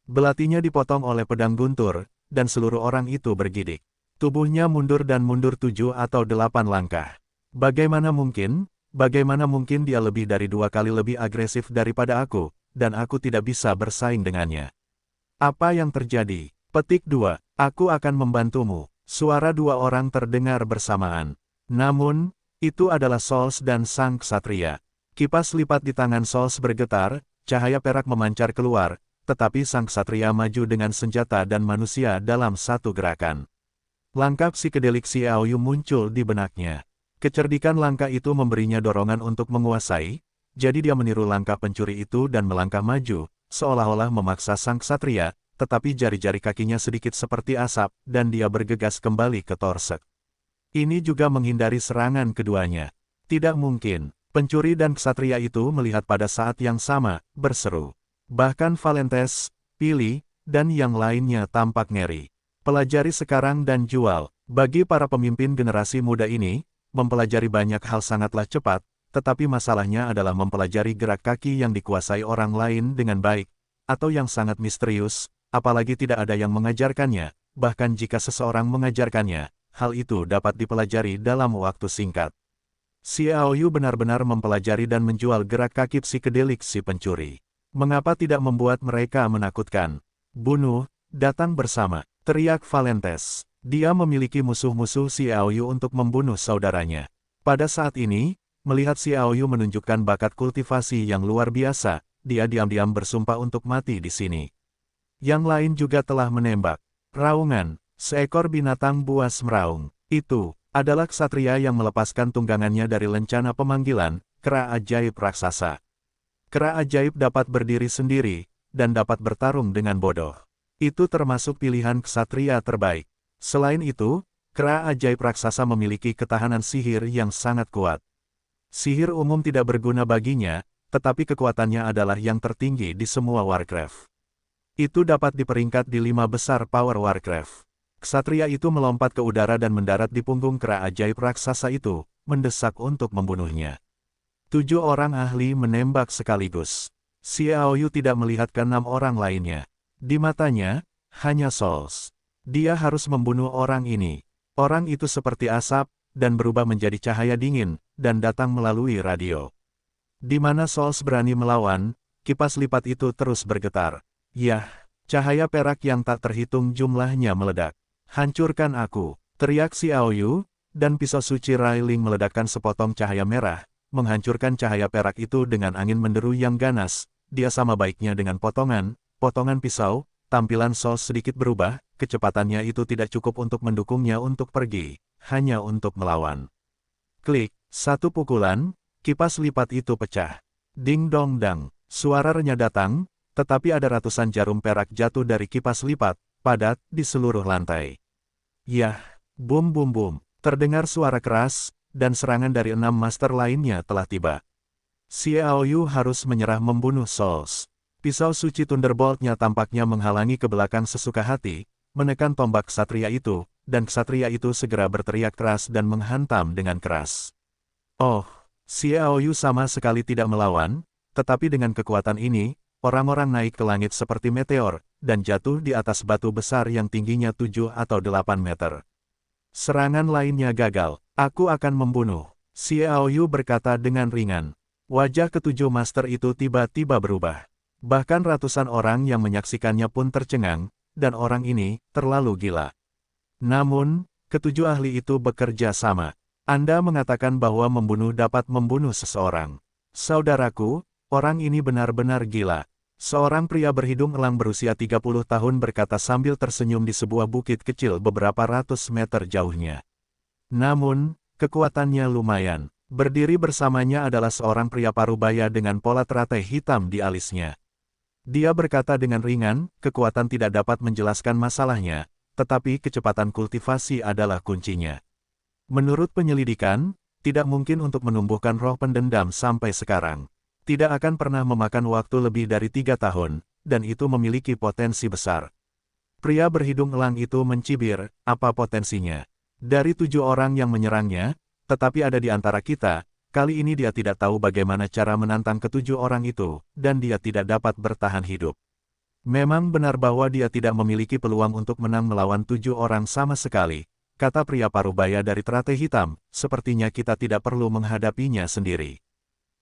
Belatinya dipotong oleh pedang guntur, dan seluruh orang itu bergidik. Tubuhnya mundur dan mundur 7 atau 8 langkah. Bagaimana mungkin dia lebih dari 2 kali lebih agresif daripada aku, dan aku tidak bisa bersaing dengannya. Apa yang terjadi? Petik 2. Aku akan membantumu. Suara 2 orang terdengar bersamaan. Namun, itu adalah Souls dan sang ksatria. Kipas lipat di tangan Souls bergetar, cahaya perak memancar keluar, tetapi sang ksatria maju dengan senjata dan manusia dalam satu gerakan. Langkah psikedelik Xiaoyu muncul di benaknya. Kecerdikan langkah itu memberinya dorongan untuk menguasai, jadi dia meniru langkah pencuri itu dan melangkah maju, seolah-olah memaksa sang ksatria, tetapi jari-jari kakinya sedikit seperti asap, dan dia bergegas kembali ke Torsek. Ini juga menghindari serangan keduanya. Tidak mungkin, pencuri dan ksatria itu melihat pada saat yang sama, berseru. Bahkan Valentes, Pili, dan yang lainnya tampak ngeri. Pelajari sekarang dan jual. Bagi para pemimpin generasi muda ini, mempelajari banyak hal sangatlah cepat, tetapi masalahnya adalah mempelajari gerak kaki yang dikuasai orang lain dengan baik, atau yang sangat misterius, apalagi tidak ada yang mengajarkannya, bahkan jika seseorang mengajarkannya, hal itu dapat dipelajari dalam waktu singkat. Xiaoyu benar-benar mempelajari dan menjual gerak kaki psikedelik si pencuri. Mengapa tidak membuat mereka menakutkan? Bunuh, datang bersama, teriak Valentes. Dia memiliki musuh-musuh Xiaoyu untuk membunuh saudaranya. Pada saat ini, melihat Xiaoyu menunjukkan bakat kultivasi yang luar biasa, dia diam-diam bersumpah untuk mati di sini. Yang lain juga telah menembak. Raungan, seekor binatang buas meraung. Itu adalah ksatria yang melepaskan tunggangannya dari lencana pemanggilan, kera ajaib raksasa. Kera ajaib dapat berdiri sendiri, dan dapat bertarung dengan bodoh. Itu termasuk pilihan ksatria terbaik. Selain itu, kera ajaib raksasa memiliki ketahanan sihir yang sangat kuat. Sihir umum tidak berguna baginya, tetapi kekuatannya adalah yang tertinggi di semua Warcraft. Itu dapat diperingkat di 5 besar power Warcraft. Ksatria itu melompat ke udara dan mendarat di punggung kera ajaib raksasa itu, mendesak untuk membunuhnya. 7 orang ahli menembak sekaligus. Xiaoyu tidak melihat ke 6 orang lainnya. Di matanya, hanya Souls. Dia harus membunuh orang ini. Orang itu seperti asap, dan berubah menjadi cahaya dingin, dan datang melalui radio. Di mana Souls berani melawan, kipas lipat itu terus bergetar. Yah, cahaya perak yang tak terhitung jumlahnya meledak. Hancurkan aku, teriak Xiaoyu, dan pisau suci Railing meledakkan sepotong cahaya merah, menghancurkan cahaya perak itu dengan angin menderu yang ganas. Dia sama baiknya dengan potongan pisau, tampilan Souls sedikit berubah, kecepatannya itu tidak cukup untuk mendukungnya untuk pergi, hanya untuk melawan. Klik, satu pukulan, kipas lipat itu pecah. Ding dong dang, suara renyah datang, tetapi ada ratusan jarum perak jatuh dari kipas lipat, padat, di seluruh lantai. Yah, bum bum bum, terdengar suara keras, dan serangan dari 6 master lainnya telah tiba. Xiaoyu harus menyerah membunuh Souls. Pisau suci Thunderbolt-nya tampaknya menghalangi ke belakang sesuka hati, menekan tombak ksatria itu, dan ksatria itu segera berteriak keras dan menghantam dengan keras. Oh, Xiaoyu sama sekali tidak melawan, tetapi dengan kekuatan ini, orang-orang naik ke langit seperti meteor, dan jatuh di atas batu besar yang tingginya 7 atau 8 meter. Serangan lainnya gagal. Aku akan membunuh. Xiaoyu berkata dengan ringan. Wajah ketujuh master itu tiba-tiba berubah. Bahkan ratusan orang yang menyaksikannya pun tercengang, dan orang ini terlalu gila. Namun, ketujuh ahli itu bekerja sama. Anda mengatakan bahwa membunuh dapat membunuh seseorang. Saudaraku, orang ini benar-benar gila. Seorang pria berhidung elang berusia 30 tahun berkata sambil tersenyum di sebuah bukit kecil beberapa ratus meter jauhnya. Namun, kekuatannya lumayan. Berdiri bersamanya adalah seorang pria parubaya dengan pola teratai hitam di alisnya. Dia berkata dengan ringan, kekuatan tidak dapat menjelaskan masalahnya, tetapi kecepatan kultivasi adalah kuncinya. Menurut penyelidikan, tidak mungkin untuk menumbuhkan roh pendendam sampai sekarang. Tidak akan pernah memakan waktu lebih dari 3 tahun, dan itu memiliki potensi besar. Pria berhidung elang itu mencibir, apa potensinya? Dari 7 orang yang menyerangnya, tetapi ada di antara kita, kali ini dia tidak tahu bagaimana cara menantang ke-7 orang itu, dan dia tidak dapat bertahan hidup. Memang benar bahwa dia tidak memiliki peluang untuk menang melawan 7 orang sama sekali, kata pria parubaya dari teratai hitam, sepertinya kita tidak perlu menghadapinya sendiri.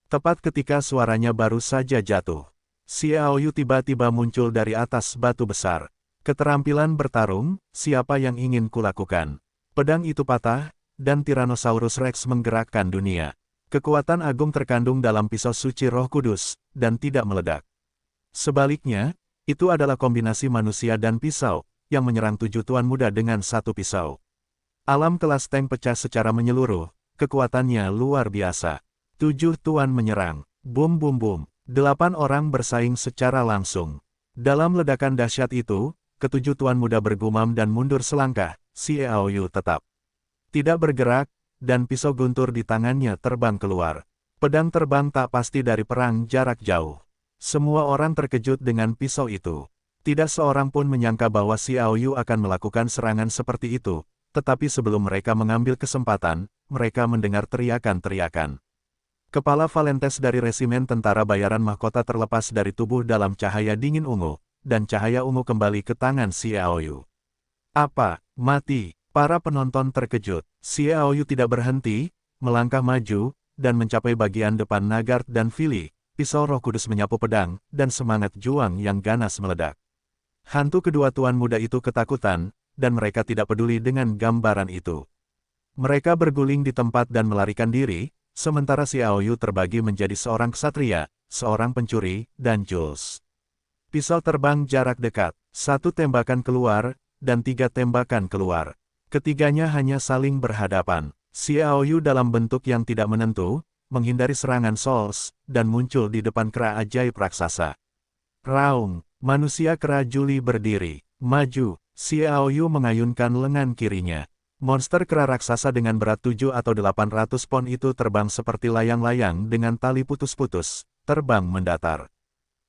Tepat ketika suaranya baru saja jatuh, Xiao Yu tiba-tiba muncul dari atas batu besar. Keterampilan bertarung, siapa yang ingin kulakukan? Pedang itu patah, dan Tyrannosaurus Rex menggerakkan dunia. Kekuatan agung terkandung dalam pisau suci Roh Kudus, dan tidak meledak. Sebaliknya, itu adalah kombinasi manusia dan pisau, yang menyerang 7 tuan muda dengan satu pisau. Alam kelas tank pecah secara menyeluruh, kekuatannya luar biasa. 7 tuan menyerang, bum bum bum, 8 orang bersaing secara langsung. Dalam ledakan dahsyat itu, ke-7 tuan muda bergumam dan mundur selangkah, Xiao Yu tetap tidak bergerak, dan pisau guntur di tangannya terbang keluar. Pedang terbang tak pasti dari perang jarak jauh. Semua orang terkejut dengan pisau itu. Tidak seorang pun menyangka bahwa Xiao Yu akan melakukan serangan seperti itu. Tetapi sebelum mereka mengambil kesempatan, mereka mendengar teriakan-teriakan. Kepala Valentes dari resimen tentara bayaran mahkota terlepas dari tubuh dalam cahaya dingin ungu, dan cahaya ungu kembali ke tangan Xiao Yu. Apa? Mati? Para penonton terkejut. Xiao Yu tidak berhenti, melangkah maju, dan mencapai bagian depan Nagard dan Fili. Pisau Roh Kudus menyapu pedang, dan semangat juang yang ganas meledak. Hantu kedua tuan muda itu ketakutan, dan mereka tidak peduli dengan gambaran itu. Mereka berguling di tempat dan melarikan diri, sementara Xiao Yu terbagi menjadi seorang ksatria, seorang pencuri, dan Jules. Pisau terbang jarak dekat, 1 tembakan keluar, dan 3 tembakan keluar. Ketiganya hanya saling berhadapan. Xiao Yu dalam bentuk yang tidak menentu, menghindari serangan Souls, dan muncul di depan kera ajaib raksasa. Raung, manusia kera juli berdiri, maju. Xiao Yu mengayunkan lengan kirinya. Monster kera raksasa dengan berat 7 atau 800 pon itu terbang seperti layang-layang dengan tali putus-putus, terbang mendatar.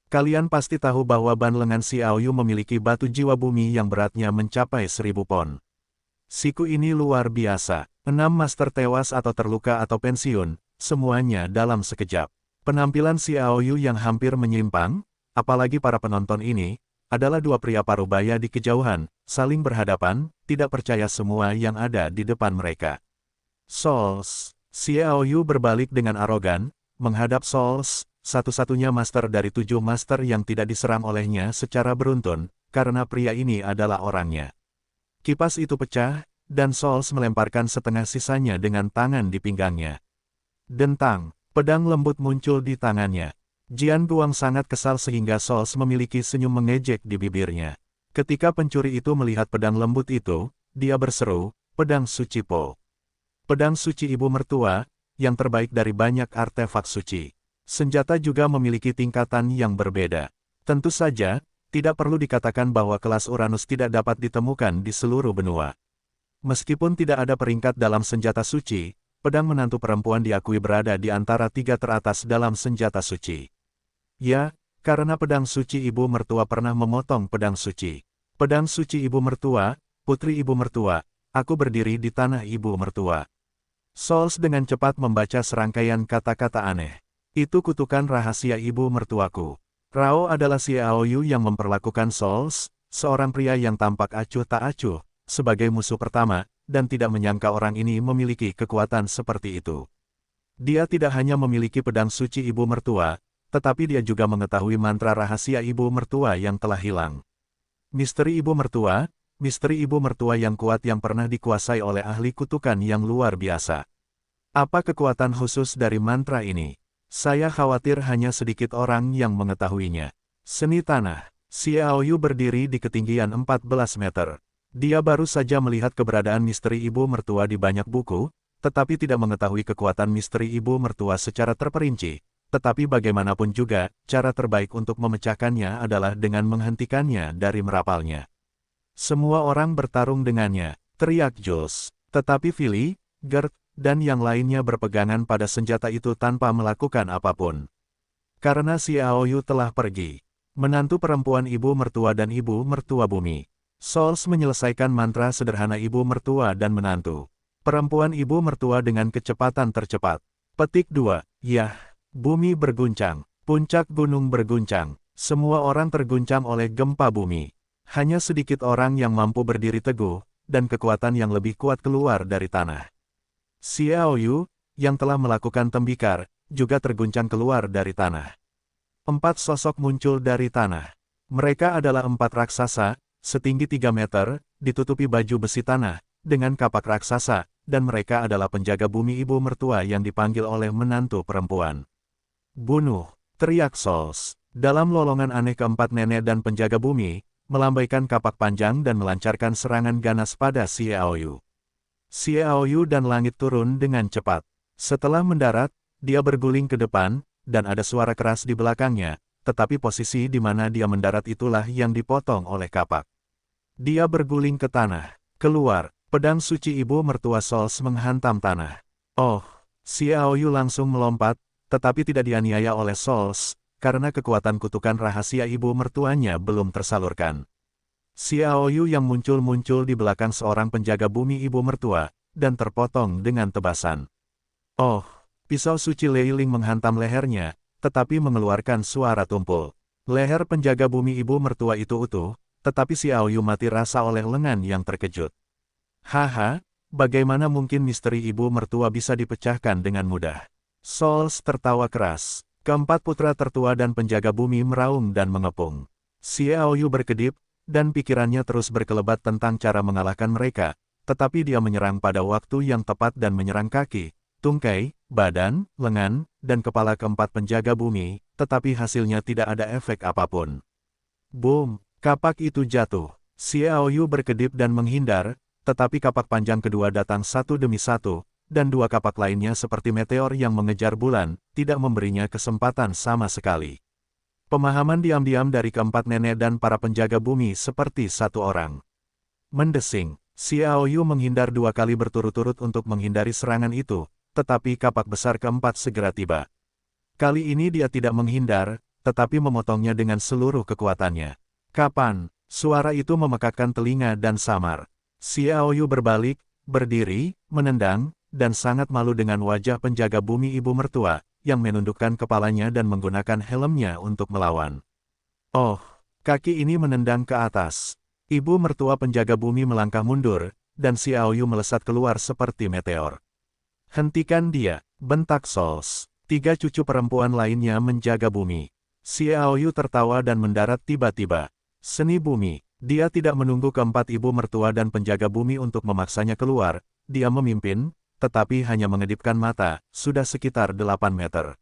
Kalian pasti tahu bahwa ban lengan Xiao Yu memiliki batu jiwa bumi yang beratnya mencapai 1000 pon. Siku ini luar biasa. 6 master tewas atau terluka atau pensiun, semuanya dalam sekejap. Penampilan Xiao Yu yang hampir menyimpang, apalagi para penonton ini, adalah 2 pria parubaya di kejauhan, saling berhadapan, tidak percaya semua yang ada di depan mereka. Souls. Xiao Yu berbalik dengan arogan, menghadap Souls, satu-satunya master dari 7 master yang tidak diserang olehnya secara beruntun, karena pria ini adalah orangnya. Kipas itu pecah, dan Souls melemparkan setengah sisanya dengan tangan di pinggangnya. Dentang, pedang lembut muncul di tangannya. Jian Guang sangat kesal sehingga Souls memiliki senyum mengejek di bibirnya. Ketika pencuri itu melihat pedang lembut itu, dia berseru, pedang suci Po. Pedang suci ibu mertua, yang terbaik dari banyak artefak suci. Senjata juga memiliki tingkatan yang berbeda. Tentu saja, tidak perlu dikatakan bahwa kelas Uranus tidak dapat ditemukan di seluruh benua. Meskipun tidak ada peringkat dalam senjata suci, pedang menantu perempuan diakui berada di antara 3 teratas dalam senjata suci. Ya, karena pedang suci ibu mertua pernah memotong pedang suci. Pedang suci ibu mertua, putri ibu mertua, aku berdiri di tanah ibu mertua. Souls dengan cepat membaca serangkaian kata-kata aneh. Itu kutukan rahasia ibu mertuaku. Rao adalah Xiao Yu yang memperlakukan Souls, seorang pria yang tampak acuh tak acuh, sebagai musuh pertama, dan tidak menyangka orang ini memiliki kekuatan seperti itu. Dia tidak hanya memiliki pedang suci ibu mertua, tetapi dia juga mengetahui mantra rahasia ibu mertua yang telah hilang. Misteri ibu mertua yang kuat yang pernah dikuasai oleh ahli kutukan yang luar biasa. Apa kekuatan khusus dari mantra ini? Saya khawatir hanya sedikit orang yang mengetahuinya. Seni tanah. Xiao Yu berdiri di ketinggian 14 meter. Dia baru saja melihat keberadaan misteri ibu mertua di banyak buku, tetapi tidak mengetahui kekuatan misteri ibu mertua secara terperinci. Tetapi bagaimanapun juga, cara terbaik untuk memecahkannya adalah dengan menghentikannya dari merapalnya. Semua orang bertarung dengannya, teriak Jules. Tetapi Philly, Gert, dan yang lainnya berpegangan pada senjata itu tanpa melakukan apapun. Karena Xiaoyu telah pergi. Menantu perempuan ibu mertua dan ibu mertua bumi. Souls menyelesaikan mantra sederhana ibu mertua dan menantu perempuan ibu mertua dengan kecepatan tercepat. Petik 2. Yah, bumi berguncang. Puncak gunung berguncang. Semua orang terguncang oleh gempa bumi. Hanya sedikit orang yang mampu berdiri teguh, dan kekuatan yang lebih kuat keluar dari tanah. Xiaoyu, yang telah melakukan tembikar, juga terguncang keluar dari tanah. 4 sosok muncul dari tanah. Mereka adalah 4 raksasa, setinggi 3 meter, ditutupi baju besi tanah, dengan kapak raksasa, dan mereka adalah penjaga bumi ibu mertua yang dipanggil oleh menantu perempuan. Bunuh, teriak Souls. Dalam lolongan aneh keempat nenek dan penjaga bumi, melambaikan kapak panjang dan melancarkan serangan ganas pada Xiaoyu. Xiaoyu dan langit turun dengan cepat. Setelah mendarat, dia berguling ke depan, dan ada suara keras di belakangnya, tetapi posisi di mana dia mendarat itulah yang dipotong oleh kapak. Dia berguling ke tanah. Keluar, pedang suci ibu mertua Souls menghantam tanah. Oh, Xiaoyu langsung melompat, tetapi tidak dianiaya oleh Souls, karena kekuatan kutukan rahasia ibu mertuanya belum tersalurkan. Xiaoyu yang muncul-muncul di belakang seorang penjaga bumi ibu mertua, dan terpotong dengan tebasan. Oh, pisau suci Leiling menghantam lehernya, tetapi mengeluarkan suara tumpul. Leher penjaga bumi ibu mertua itu utuh, tetapi Xiaoyu mati rasa oleh lengan yang terkejut. Haha, bagaimana mungkin misteri ibu mertua bisa dipecahkan dengan mudah? Souls tertawa keras. Keempat putra tertua dan penjaga bumi meraung dan mengepung. Xiaoyu berkedip, dan pikirannya terus berkelebat tentang cara mengalahkan mereka, tetapi dia menyerang pada waktu yang tepat dan menyerang kaki, tungkai, badan, lengan, dan kepala keempat penjaga bumi, tetapi hasilnya tidak ada efek apapun. Boom! Kapak itu jatuh. Xiaoyu berkedip dan menghindar, tetapi kapak panjang kedua datang satu demi satu, dan 2 kapak lainnya seperti meteor yang mengejar bulan, tidak memberinya kesempatan sama sekali. Pemahaman diam-diam dari keempat nenek dan para penjaga bumi seperti satu orang. Mendesing, Xiaoyu menghindar 2 kali berturut-turut untuk menghindari serangan itu, tetapi kapak besar keempat segera tiba. Kali ini dia tidak menghindar, tetapi memotongnya dengan seluruh kekuatannya. Kapan? Suara itu memekakkan telinga dan samar. Xiaoyu berbalik, berdiri, menendang, dan sangat malu dengan wajah penjaga bumi ibu mertua, yang menundukkan kepalanya dan menggunakan helmnya untuk melawan. Oh, kaki ini menendang ke atas. Ibu mertua penjaga bumi melangkah mundur, dan Xiaoyu melesat keluar seperti meteor. Hentikan dia, bentak Souls. 3 cucu perempuan lainnya menjaga bumi. Xiaoyu tertawa dan mendarat tiba-tiba. Seni bumi, dia tidak menunggu keempat ibu mertua dan penjaga bumi untuk memaksanya keluar, dia memimpin, tetapi hanya mengedipkan mata, sudah sekitar 8 meter.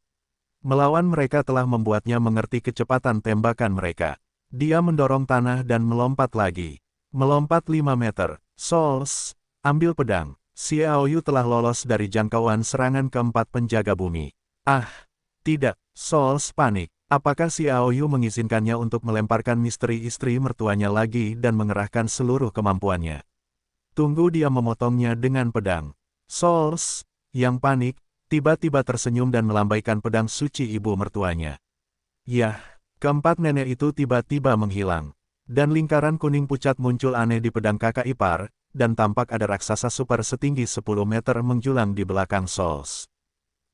Melawan mereka telah membuatnya mengerti kecepatan tembakan mereka. Dia mendorong tanah dan melompat lagi. Melompat 5 meter. Souls, ambil pedang. Xiaoyu telah lolos dari jangkauan serangan keempat penjaga bumi. Ah, tidak. Souls panik. Apakah Xiaoyu mengizinkannya untuk melemparkan misteri istri mertuanya lagi dan mengerahkan seluruh kemampuannya? Tunggu, dia memotongnya dengan pedang. Souls, yang panik, tiba-tiba tersenyum dan melambaikan pedang suci ibu mertuanya. Yah, keempat nenek itu tiba-tiba menghilang. Dan lingkaran kuning pucat muncul aneh di pedang kakak ipar, dan tampak ada raksasa super setinggi 10 meter menjulang di belakang Souls.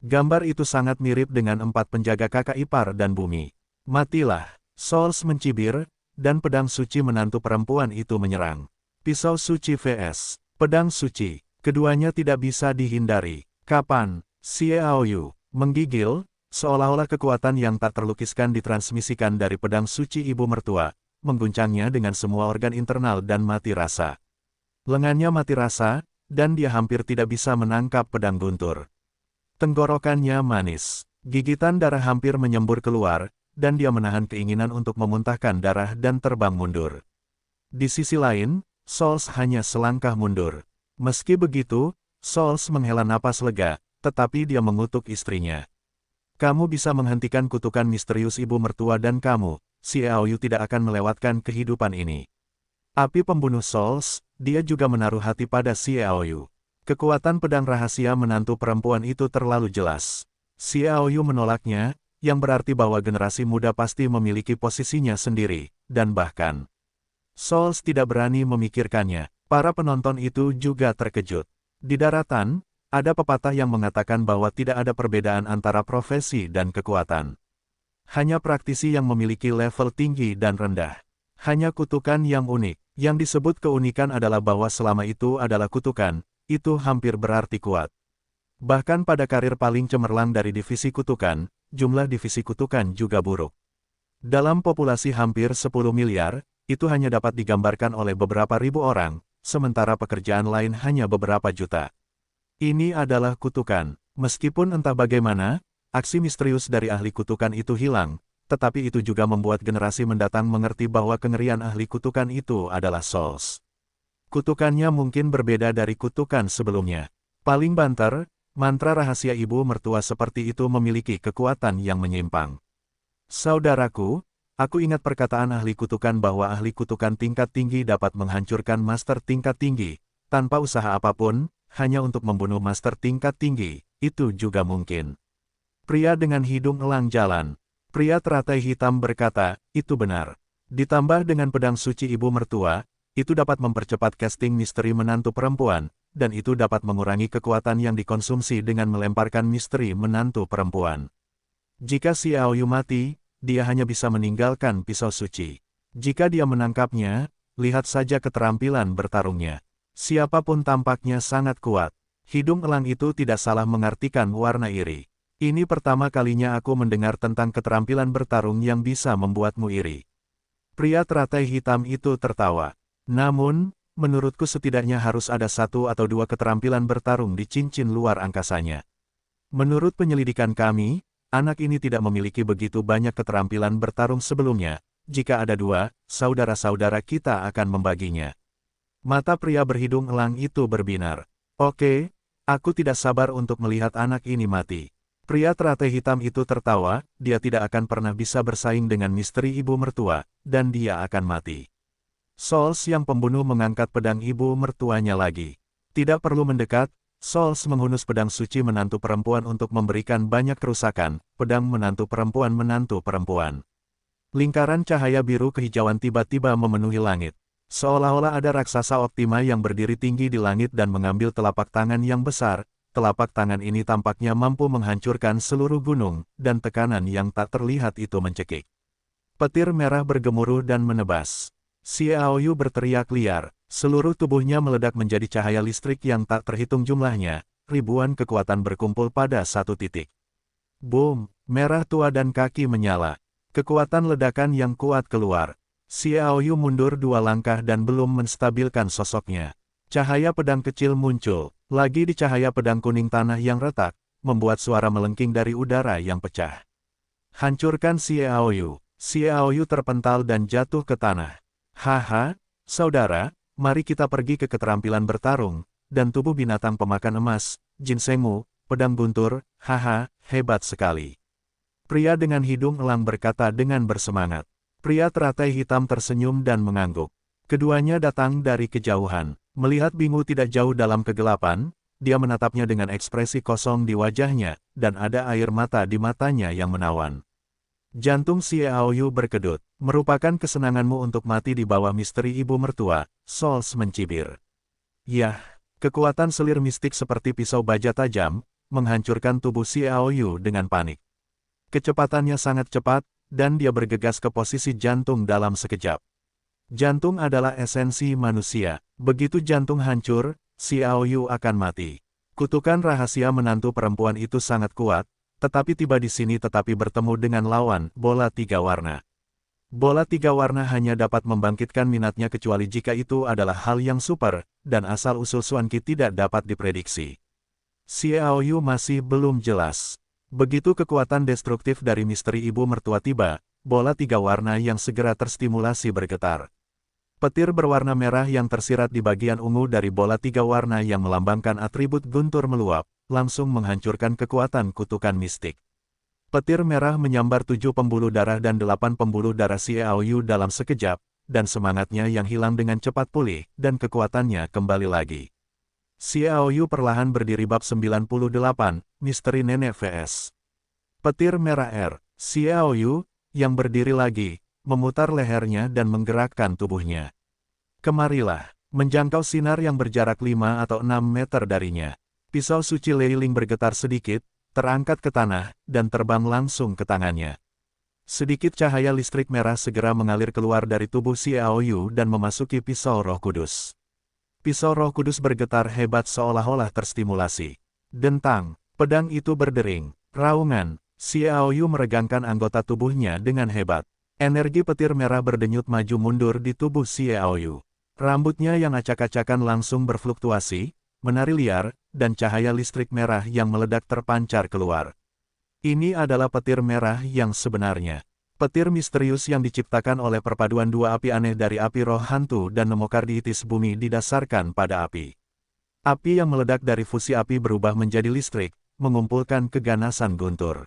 Gambar itu sangat mirip dengan 4 penjaga kakak ipar dan bumi. Matilah, Souls mencibir, dan pedang suci menantu perempuan itu menyerang. Pisau suci vs. pedang suci, keduanya tidak bisa dihindari. Kapan? Xiaoyu menggigil, seolah-olah kekuatan yang tak terlukiskan ditransmisikan dari pedang suci ibu mertua, mengguncangnya dengan semua organ internal dan mati rasa. Lengannya mati rasa, dan dia hampir tidak bisa menangkap pedang guntur. Tenggorokannya manis. Gigitan darah hampir menyembur keluar, dan dia menahan keinginan untuk memuntahkan darah dan terbang mundur. Di sisi lain, Souls hanya selangkah mundur. Meski begitu, Souls menghela napas lega, tetapi dia mengutuk istrinya. Kamu bisa menghentikan kutukan misterius ibu mertua dan kamu, Xiaoyu tidak akan melewatkan kehidupan ini. Api pembunuh Souls, dia juga menaruh hati pada Xiaoyu. Kekuatan pedang rahasia menantu perempuan itu terlalu jelas. Xiaoyu menolaknya, yang berarti bahwa generasi muda pasti memiliki posisinya sendiri, dan bahkan Souls tidak berani memikirkannya. Para penonton itu juga terkejut. Di daratan, ada pepatah yang mengatakan bahwa tidak ada perbedaan antara profesi dan kekuatan. Hanya praktisi yang memiliki level tinggi dan rendah. Hanya kutukan yang unik. Yang disebut keunikan adalah bahwa selama itu adalah kutukan, itu hampir berarti kuat. Bahkan pada karir paling cemerlang dari divisi kutukan, jumlah divisi kutukan juga buruk. Dalam populasi hampir 10 miliar, itu hanya dapat digambarkan oleh beberapa ribu orang, sementara pekerjaan lain hanya beberapa juta. Ini adalah kutukan. Meskipun entah bagaimana, aksi misterius dari ahli kutukan itu hilang, tetapi itu juga membuat generasi mendatang mengerti bahwa kengerian ahli kutukan itu adalah Souls. Kutukannya mungkin berbeda dari kutukan sebelumnya. Paling banter, mantra rahasia ibu mertua seperti itu memiliki kekuatan yang menyimpang. Saudaraku, aku ingat perkataan ahli kutukan bahwa ahli kutukan tingkat tinggi dapat menghancurkan master tingkat tinggi, tanpa usaha apapun, hanya untuk membunuh master tingkat tinggi, itu juga mungkin. Pria dengan hidung elang jalan. Pria teratai hitam berkata, itu benar. Ditambah dengan pedang suci ibu mertua, itu dapat mempercepat casting misteri menantu perempuan, dan itu dapat mengurangi kekuatan yang dikonsumsi dengan melemparkan misteri menantu perempuan. Jika Xiaoyu mati, dia hanya bisa meninggalkan pisau suci. Jika dia menangkapnya, lihat saja keterampilan bertarungnya. Siapapun tampaknya sangat kuat. Hidung elang itu tidak salah mengartikan warna iri. Ini pertama kalinya aku mendengar tentang keterampilan bertarung yang bisa membuatmu iri. Pria teratai hitam itu tertawa. Namun, menurutku setidaknya harus ada satu atau dua keterampilan bertarung di cincin luar angkasanya. Menurut penyelidikan kami, anak ini tidak memiliki begitu banyak keterampilan bertarung sebelumnya. Jika ada dua, saudara-saudara kita akan membaginya. Mata pria berhidung elang itu berbinar. Oke, aku tidak sabar untuk melihat anak ini mati. Pria teratai hitam itu tertawa, dia tidak akan pernah bisa bersaing dengan misteri ibu mertua, dan dia akan mati. Souls yang pembunuh mengangkat pedang ibu mertuanya lagi. Tidak perlu mendekat, Souls menghunus pedang suci menantu perempuan untuk memberikan banyak kerusakan, pedang menantu perempuan. Lingkaran cahaya biru kehijauan tiba-tiba memenuhi langit. Seolah-olah ada raksasa Optima yang berdiri tinggi di langit dan mengambil telapak tangan yang besar. Telapak tangan ini tampaknya mampu menghancurkan seluruh gunung, dan tekanan yang tak terlihat itu mencekik. Petir merah bergemuruh dan menebas. Xiaoyu berteriak liar, seluruh tubuhnya meledak menjadi cahaya listrik yang tak terhitung jumlahnya, ribuan kekuatan berkumpul pada satu titik. Boom, merah tua dan kaki menyala. Kekuatan ledakan yang kuat keluar. Xiaoyu mundur dua langkah dan belum menstabilkan sosoknya. Cahaya pedang kecil muncul, lagi di cahaya pedang kuning tanah yang retak, membuat suara melengking dari udara yang pecah. Hancurkan Xiaoyu. Xiaoyu terpental dan jatuh ke tanah. Haha, saudara, mari kita pergi ke keterampilan bertarung, dan tubuh binatang pemakan emas, ginsengmu, pedang guntur, haha, hebat sekali. Pria dengan hidung elang berkata dengan bersemangat. Pria teratai hitam tersenyum dan mengangguk. Keduanya datang dari kejauhan. Melihat Bingu tidak jauh dalam kegelapan, dia menatapnya dengan ekspresi kosong di wajahnya, dan ada air mata di matanya yang menawan. Jantung Xiaoyu berkedut. Merupakan kesenanganmu untuk mati di bawah misteri ibu mertua, Souls mencibir. Yah, kekuatan selir mistik seperti pisau baja tajam, menghancurkan tubuh Xiaoyu dengan panik. Kecepatannya sangat cepat, dan dia bergegas ke posisi jantung dalam sekejap. Jantung adalah esensi manusia. Begitu jantung hancur, Xiaoyu akan mati. Kutukan rahasia menantu perempuan itu sangat kuat, tetapi tiba di sini tetapi bertemu dengan lawan, bola tiga warna. Bola tiga warna hanya dapat membangkitkan minatnya kecuali jika itu adalah hal yang super, dan asal-usul Xuanqi tidak dapat diprediksi. Xiaoyu masih belum jelas. Begitu kekuatan destruktif dari misteri ibu mertua tiba, bola tiga warna yang segera terstimulasi bergetar. Petir berwarna merah yang tersirat di bagian ungu dari bola tiga warna yang melambangkan atribut guntur meluap, langsung menghancurkan kekuatan kutukan mistik. Petir merah menyambar 7 pembuluh darah dan 8 pembuluh darah Xiaoyu dalam sekejap, dan semangatnya yang hilang dengan cepat pulih, dan kekuatannya kembali lagi. Xiaoyu perlahan berdiri. Bab 98, Misteri Nenek vs. Petir Merah R. Xiaoyu, yang berdiri lagi, memutar lehernya dan menggerakkan tubuhnya. Kemarilah, menjangkau sinar yang berjarak 5 atau 6 meter darinya. Pisau suci Lei Ling bergetar sedikit, terangkat ke tanah, dan terbang langsung ke tangannya. Sedikit cahaya listrik merah segera mengalir keluar dari tubuh Xiaoyu dan memasuki pisau Roh Kudus. Pisau Roh Kudus bergetar hebat seolah-olah terstimulasi. Dentang, pedang itu berdering, raungan, Xiaoyu meregangkan anggota tubuhnya dengan hebat. Energi petir merah berdenyut maju mundur di tubuh Xiaoyu. Rambutnya yang acak-acakan langsung berfluktuasi, menari liar, dan cahaya listrik merah yang meledak terpancar keluar. Ini adalah petir merah yang sebenarnya. Petir misterius yang diciptakan oleh perpaduan dua api aneh dari api roh hantu dan nemokardiitis bumi didasarkan pada api. Api yang meledak dari fusi api berubah menjadi listrik, mengumpulkan keganasan guntur.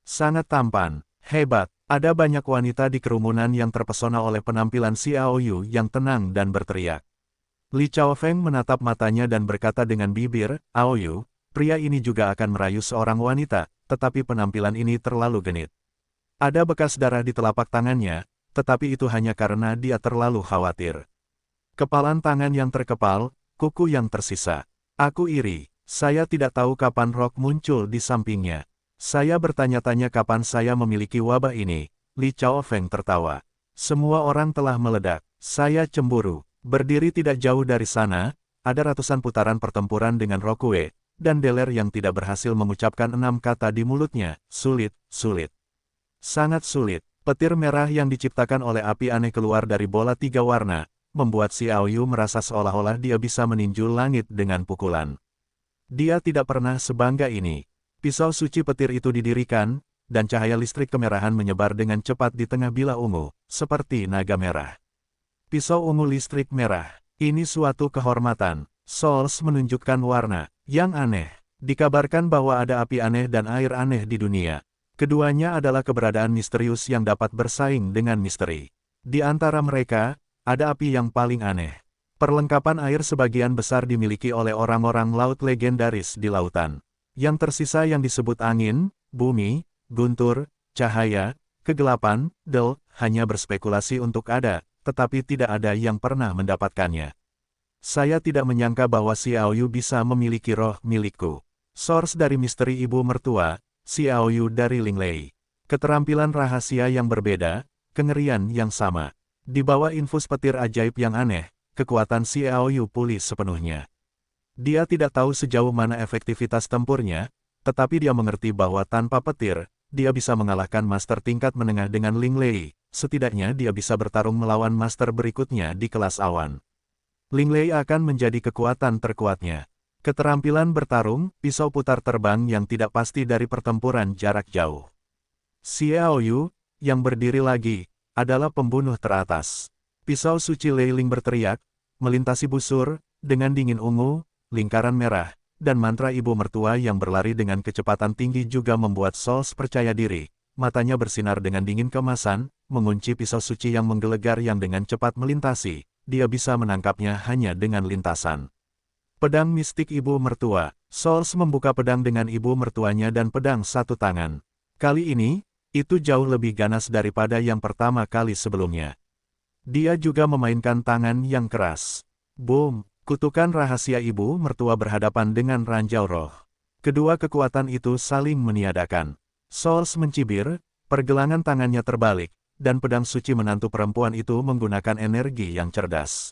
Sangat tampan, hebat, ada banyak wanita di kerumunan yang terpesona oleh penampilan Xiaoyu yang tenang dan berteriak. Li Chaofeng menatap matanya dan berkata dengan bibir, "Aoyu, pria ini juga akan merayu seorang wanita, tetapi penampilan ini terlalu genit. Ada bekas darah di telapak tangannya, tetapi itu hanya karena dia terlalu khawatir. Kepalan tangan yang terkepal, kuku yang tersisa. Aku iri, saya tidak tahu kapan Rock muncul di sampingnya. Saya bertanya-tanya kapan saya memiliki wabah ini." Li Chaofeng tertawa. "Semua orang telah meledak. Saya cemburu." Berdiri tidak jauh dari sana, ada ratusan putaran pertempuran dengan Rokue, dan Deler yang tidak berhasil mengucapkan 6 kata di mulutnya, sulit, sulit. Sangat sulit. Petir merah yang diciptakan oleh api aneh keluar dari bola 3 warna, membuat Xiaoyu merasa seolah-olah dia bisa meninju langit dengan pukulan. Dia tidak pernah sebangga ini. Pisau suci petir itu didirikan, dan cahaya listrik kemerahan menyebar dengan cepat di tengah bilah ungu, seperti naga merah. Pisau ungu listrik merah. Ini suatu kehormatan. Souls menunjukkan warna yang aneh. Dikabarkan bahwa ada api aneh dan air aneh di dunia. Keduanya adalah keberadaan misterius yang dapat bersaing dengan misteri. Di antara mereka, ada api yang paling aneh. Perlengkapan air sebagian besar dimiliki oleh orang-orang laut legendaris di lautan. Yang tersisa yang disebut angin, bumi, guntur, cahaya, kegelapan, hanya berspekulasi untuk ada, tetapi tidak ada yang pernah mendapatkannya. Saya tidak menyangka bahwa Xiaoyu bisa memiliki roh milikku. Source dari misteri ibu mertua, Xiaoyu dari Linglei. Keterampilan rahasia yang berbeda, kengerian yang sama. Di bawah infus petir ajaib yang aneh, kekuatan Xiaoyu pulih sepenuhnya. Dia tidak tahu sejauh mana efektivitas tempurnya, tetapi dia mengerti bahwa tanpa petir, dia bisa mengalahkan master tingkat menengah dengan Linglei. Setidaknya dia bisa bertarung melawan master berikutnya di kelas awan. Linglei akan menjadi kekuatan terkuatnya. Keterampilan bertarung, pisau putar terbang yang tidak pasti dari pertempuran jarak jauh. Xiaoyu, yang berdiri lagi, adalah pembunuh teratas. Pisau suci Lei Ling berteriak, melintasi busur, dengan dingin ungu, lingkaran merah, dan mantra ibu mertua yang berlari dengan kecepatan tinggi juga membuat Souls percaya diri. Matanya bersinar dengan dingin kemasan, mengunci pisau suci yang menggelegar yang dengan cepat melintasi. Dia bisa menangkapnya hanya dengan lintasan. Pedang mistik ibu mertua. Souls membuka pedang dengan ibu mertuanya dan pedang satu tangan. Kali ini, itu jauh lebih ganas daripada yang pertama kali sebelumnya. Dia juga memainkan tangan yang keras. Boom! Kutukan rahasia ibu mertua berhadapan dengan ranjau roh. Kedua kekuatan itu saling meniadakan. Souls mencibir, pergelangan tangannya terbalik, dan pedang suci menantu perempuan itu menggunakan energi yang cerdas.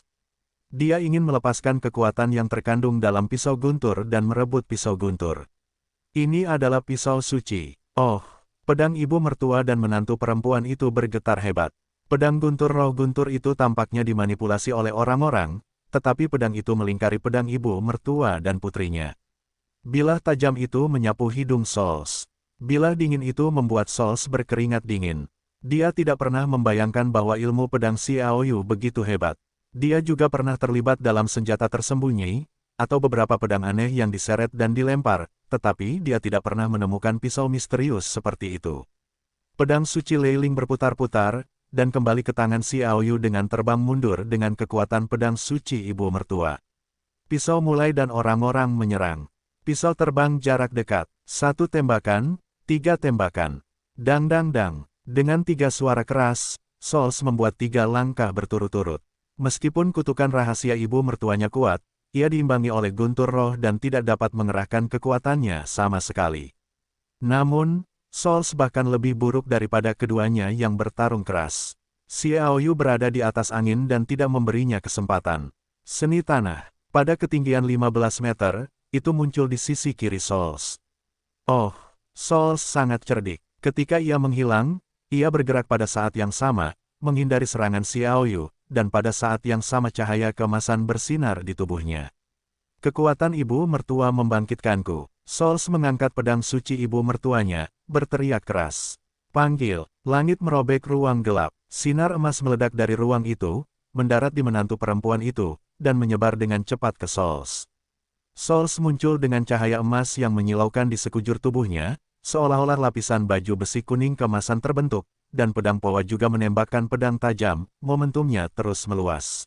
Dia ingin melepaskan kekuatan yang terkandung dalam pisau guntur dan merebut pisau guntur. Ini adalah pisau suci. Oh, pedang ibu mertua dan menantu perempuan itu bergetar hebat. Pedang guntur roh guntur itu tampaknya dimanipulasi oleh orang-orang, tetapi pedang itu melingkari pedang ibu mertua dan putrinya. Bilah tajam itu menyapu hidung Souls. Bilah dingin itu membuat Souls berkeringat dingin. Dia tidak pernah membayangkan bahwa ilmu pedang Xiaoyu begitu hebat. Dia juga pernah terlibat dalam senjata tersembunyi, atau beberapa pedang aneh yang diseret dan dilempar, tetapi dia tidak pernah menemukan pisau misterius seperti itu. Pedang suci Lei Ling berputar-putar, dan kembali ke tangan Xiaoyu dengan terbang mundur dengan kekuatan pedang suci ibu mertua. Pisau mulai dan orang-orang menyerang. Pisau terbang jarak dekat. 1 tembakan, 3 tembakan. Dang dang dang. Dengan 3 suara keras, Souls membuat 3 langkah berturut-turut. Meskipun kutukan rahasia ibu mertuanya kuat, ia diimbangi oleh guntur roh dan tidak dapat mengerahkan kekuatannya sama sekali. Namun, Souls bahkan lebih buruk daripada keduanya yang bertarung keras. Xiaoyu berada di atas angin dan tidak memberinya kesempatan. Seni tanah. Pada ketinggian 15 meter, itu muncul di sisi kiri Souls. Oh, Souls sangat cerdik. Ketika ia menghilang, ia bergerak pada saat yang sama, menghindari serangan Xiaoyu, dan pada saat yang sama cahaya keemasan bersinar di tubuhnya. Kekuatan ibu mertua membangkitkanku. Souls mengangkat pedang suci ibu mertuanya, berteriak keras. Panggil, langit merobek ruang gelap. Sinar emas meledak dari ruang itu, mendarat di menantu perempuan itu, dan menyebar dengan cepat ke Souls. Souls muncul dengan cahaya emas yang menyilaukan di sekujur tubuhnya, seolah-olah lapisan baju besi kuning keemasan terbentuk, dan pedang Powa juga menembakkan pedang tajam, momentumnya terus meluas.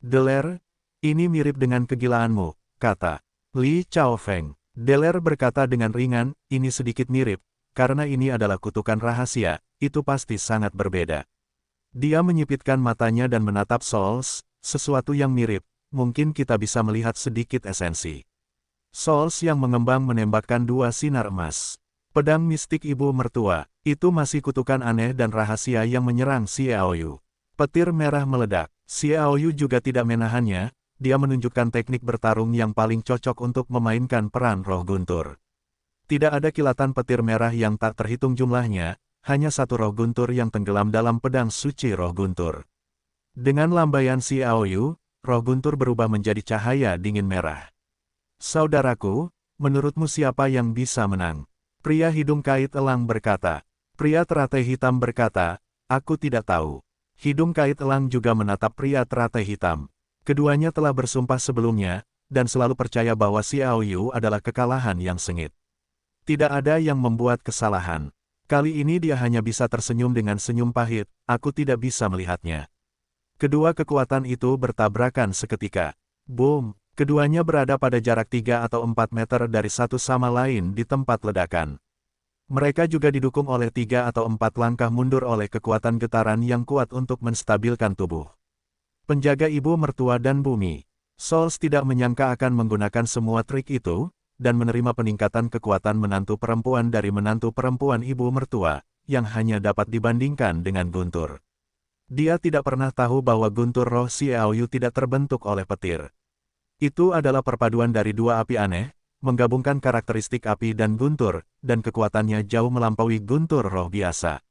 Deler, ini mirip dengan kegilaanmu, kata Li Chaofeng. Deler berkata dengan ringan, ini sedikit mirip, karena ini adalah kutukan rahasia, itu pasti sangat berbeda. Dia menyipitkan matanya dan menatap Souls, sesuatu yang mirip, mungkin kita bisa melihat sedikit esensi. Souls yang mengembang menembakkan 2 sinar emas. Pedang mistik ibu mertua, itu masih kutukan aneh dan rahasia yang menyerang Xiaoyu. Petir merah meledak, Xiaoyu juga tidak menahannya, dia menunjukkan teknik bertarung yang paling cocok untuk memainkan peran roh guntur. Tidak ada kilatan petir merah yang tak terhitung jumlahnya, hanya satu roh guntur yang tenggelam dalam pedang suci roh guntur. Dengan lambaian Xiaoyu, roh guntur berubah menjadi cahaya dingin merah. Saudaraku, menurutmu siapa yang bisa menang? Pria hidung kait elang berkata. Pria teratai hitam berkata, aku tidak tahu. Hidung kait elang juga menatap pria teratai hitam. Keduanya telah bersumpah sebelumnya, dan selalu percaya bahwa Xiaoyu adalah kekalahan yang sengit. Tidak ada yang membuat kesalahan. Kali ini dia hanya bisa tersenyum dengan senyum pahit, aku tidak bisa melihatnya. Kedua kekuatan itu bertabrakan seketika. Boom! Keduanya berada pada jarak 3 atau 4 meter dari satu sama lain di tempat ledakan. Mereka juga didukung oleh 3 atau 4 langkah mundur oleh kekuatan getaran yang kuat untuk menstabilkan tubuh. Penjaga ibu mertua dan bumi. Souls tidak menyangka akan menggunakan semua trik itu, dan menerima peningkatan kekuatan menantu perempuan dari menantu perempuan ibu mertua, yang hanya dapat dibandingkan dengan guntur. Dia tidak pernah tahu bahwa guntur roh Xiaoyu tidak terbentuk oleh petir. Itu adalah perpaduan dari 2 api aneh, menggabungkan karakteristik api dan guntur, dan kekuatannya jauh melampaui guntur roh biasa.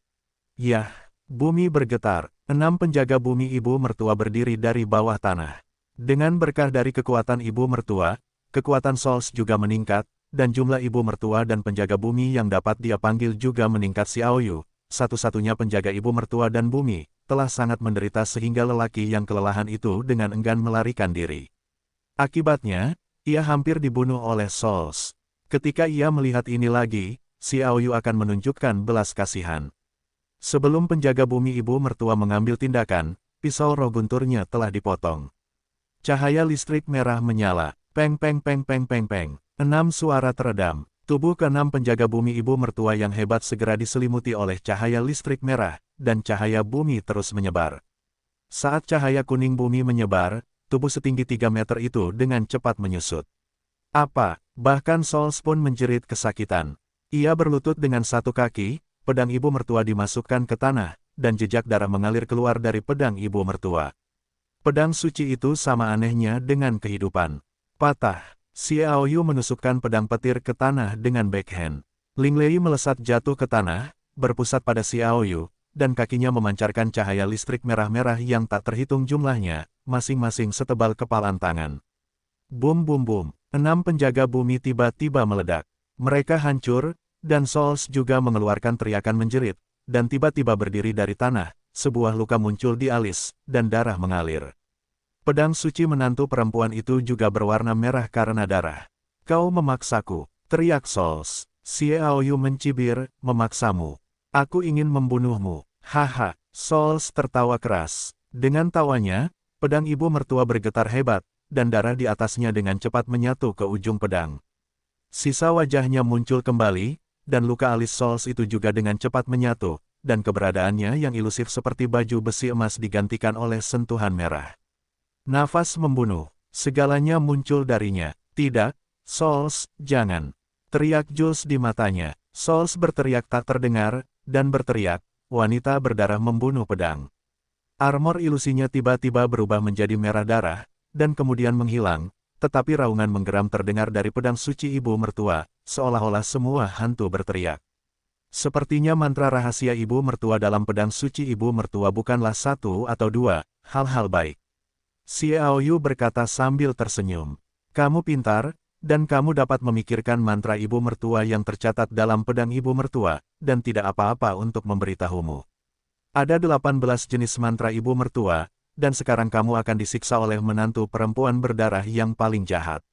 Yah, bumi bergetar, 6 penjaga bumi ibu mertua berdiri dari bawah tanah. Dengan berkah dari kekuatan ibu mertua, kekuatan Souls juga meningkat, dan jumlah ibu mertua dan penjaga bumi yang dapat dia panggil juga meningkat. Xiaoyu, satu-satunya penjaga ibu mertua dan bumi, telah sangat menderita sehingga lelaki yang kelelahan itu dengan enggan melarikan diri. Akibatnya, ia hampir dibunuh oleh Souls. Ketika ia melihat ini lagi, Xiaoyu akan menunjukkan belas kasihan. Sebelum penjaga bumi ibu mertua mengambil tindakan, pisau roh gunturnya telah dipotong. Cahaya listrik merah menyala, peng peng peng peng peng peng. 6 suara teredam. Tubuh ke-6 penjaga bumi ibu mertua yang hebat segera diselimuti oleh cahaya listrik merah, dan cahaya bumi terus menyebar. Saat cahaya kuning bumi menyebar, tubuh setinggi 3 meter itu dengan cepat menyusut. Apa? Bahkan Souls pun menjerit kesakitan. Ia berlutut dengan satu kaki, pedang ibu mertua dimasukkan ke tanah, dan jejak darah mengalir keluar dari pedang ibu mertua. Pedang suci itu sama anehnya dengan kehidupan. Patah. Xiaoyu menusukkan pedang petir ke tanah dengan backhand. Ling Lei melesat jatuh ke tanah, berpusat pada Xiaoyu, dan kakinya memancarkan cahaya listrik merah-merah yang tak terhitung jumlahnya, masing-masing setebal kepalan tangan. Bum bum bum, 6 penjaga bumi tiba-tiba meledak. Mereka hancur, dan Souls juga mengeluarkan teriakan menjerit, dan tiba-tiba berdiri dari tanah, sebuah luka muncul di alis, dan darah mengalir. Pedang suci menantu perempuan itu juga berwarna merah karena darah. Kau memaksaku, teriak Souls. Xiaoyu mencibir, memaksamu. Aku ingin membunuhmu. Haha, Souls tertawa keras. Dengan tawanya, pedang ibu mertua bergetar hebat, dan darah di atasnya dengan cepat menyatu ke ujung pedang. Sisa wajahnya muncul kembali, dan luka alis Souls itu juga dengan cepat menyatu, dan keberadaannya yang ilusif seperti baju besi emas digantikan oleh sentuhan merah. Nafas membunuh, segalanya muncul darinya. Tidak, Souls, jangan. Teriak Jules di matanya. Souls berteriak tak terdengar, dan berteriak, wanita berdarah membunuh pedang. Armor ilusinya tiba-tiba berubah menjadi merah darah, dan kemudian menghilang, tetapi raungan menggeram terdengar dari pedang suci ibu mertua, seolah-olah semua hantu berteriak. Sepertinya mantra rahasia ibu mertua dalam pedang suci ibu mertua bukanlah satu atau dua hal-hal baik. Xiao Yu berkata sambil tersenyum. Kamu pintar, dan kamu dapat memikirkan mantra ibu mertua yang tercatat dalam pedang ibu mertua, dan tidak apa-apa untuk memberitahumu. Ada 18 jenis mantra ibu mertua, dan sekarang kamu akan disiksa oleh menantu perempuan berdarah yang paling jahat.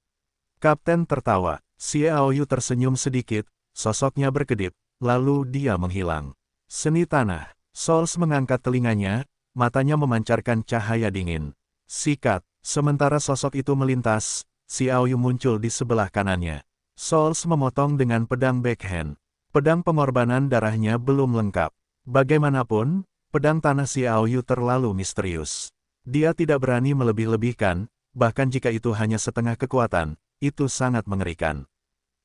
Kapten tertawa. Xiao Yu tersenyum sedikit, sosoknya berkedip, lalu dia menghilang. Seni tanah. Souls mengangkat telinganya, matanya memancarkan cahaya dingin. Sikat. Sementara sosok itu melintas, Xiao Yu muncul di sebelah kanannya. Souls memotong dengan pedang backhand. Pedang pengorbanan darahnya belum lengkap. Bagaimanapun, pedang tanah Xiao Yu terlalu misterius. Dia tidak berani melebih-lebihkan, bahkan jika itu hanya setengah kekuatan, itu sangat mengerikan.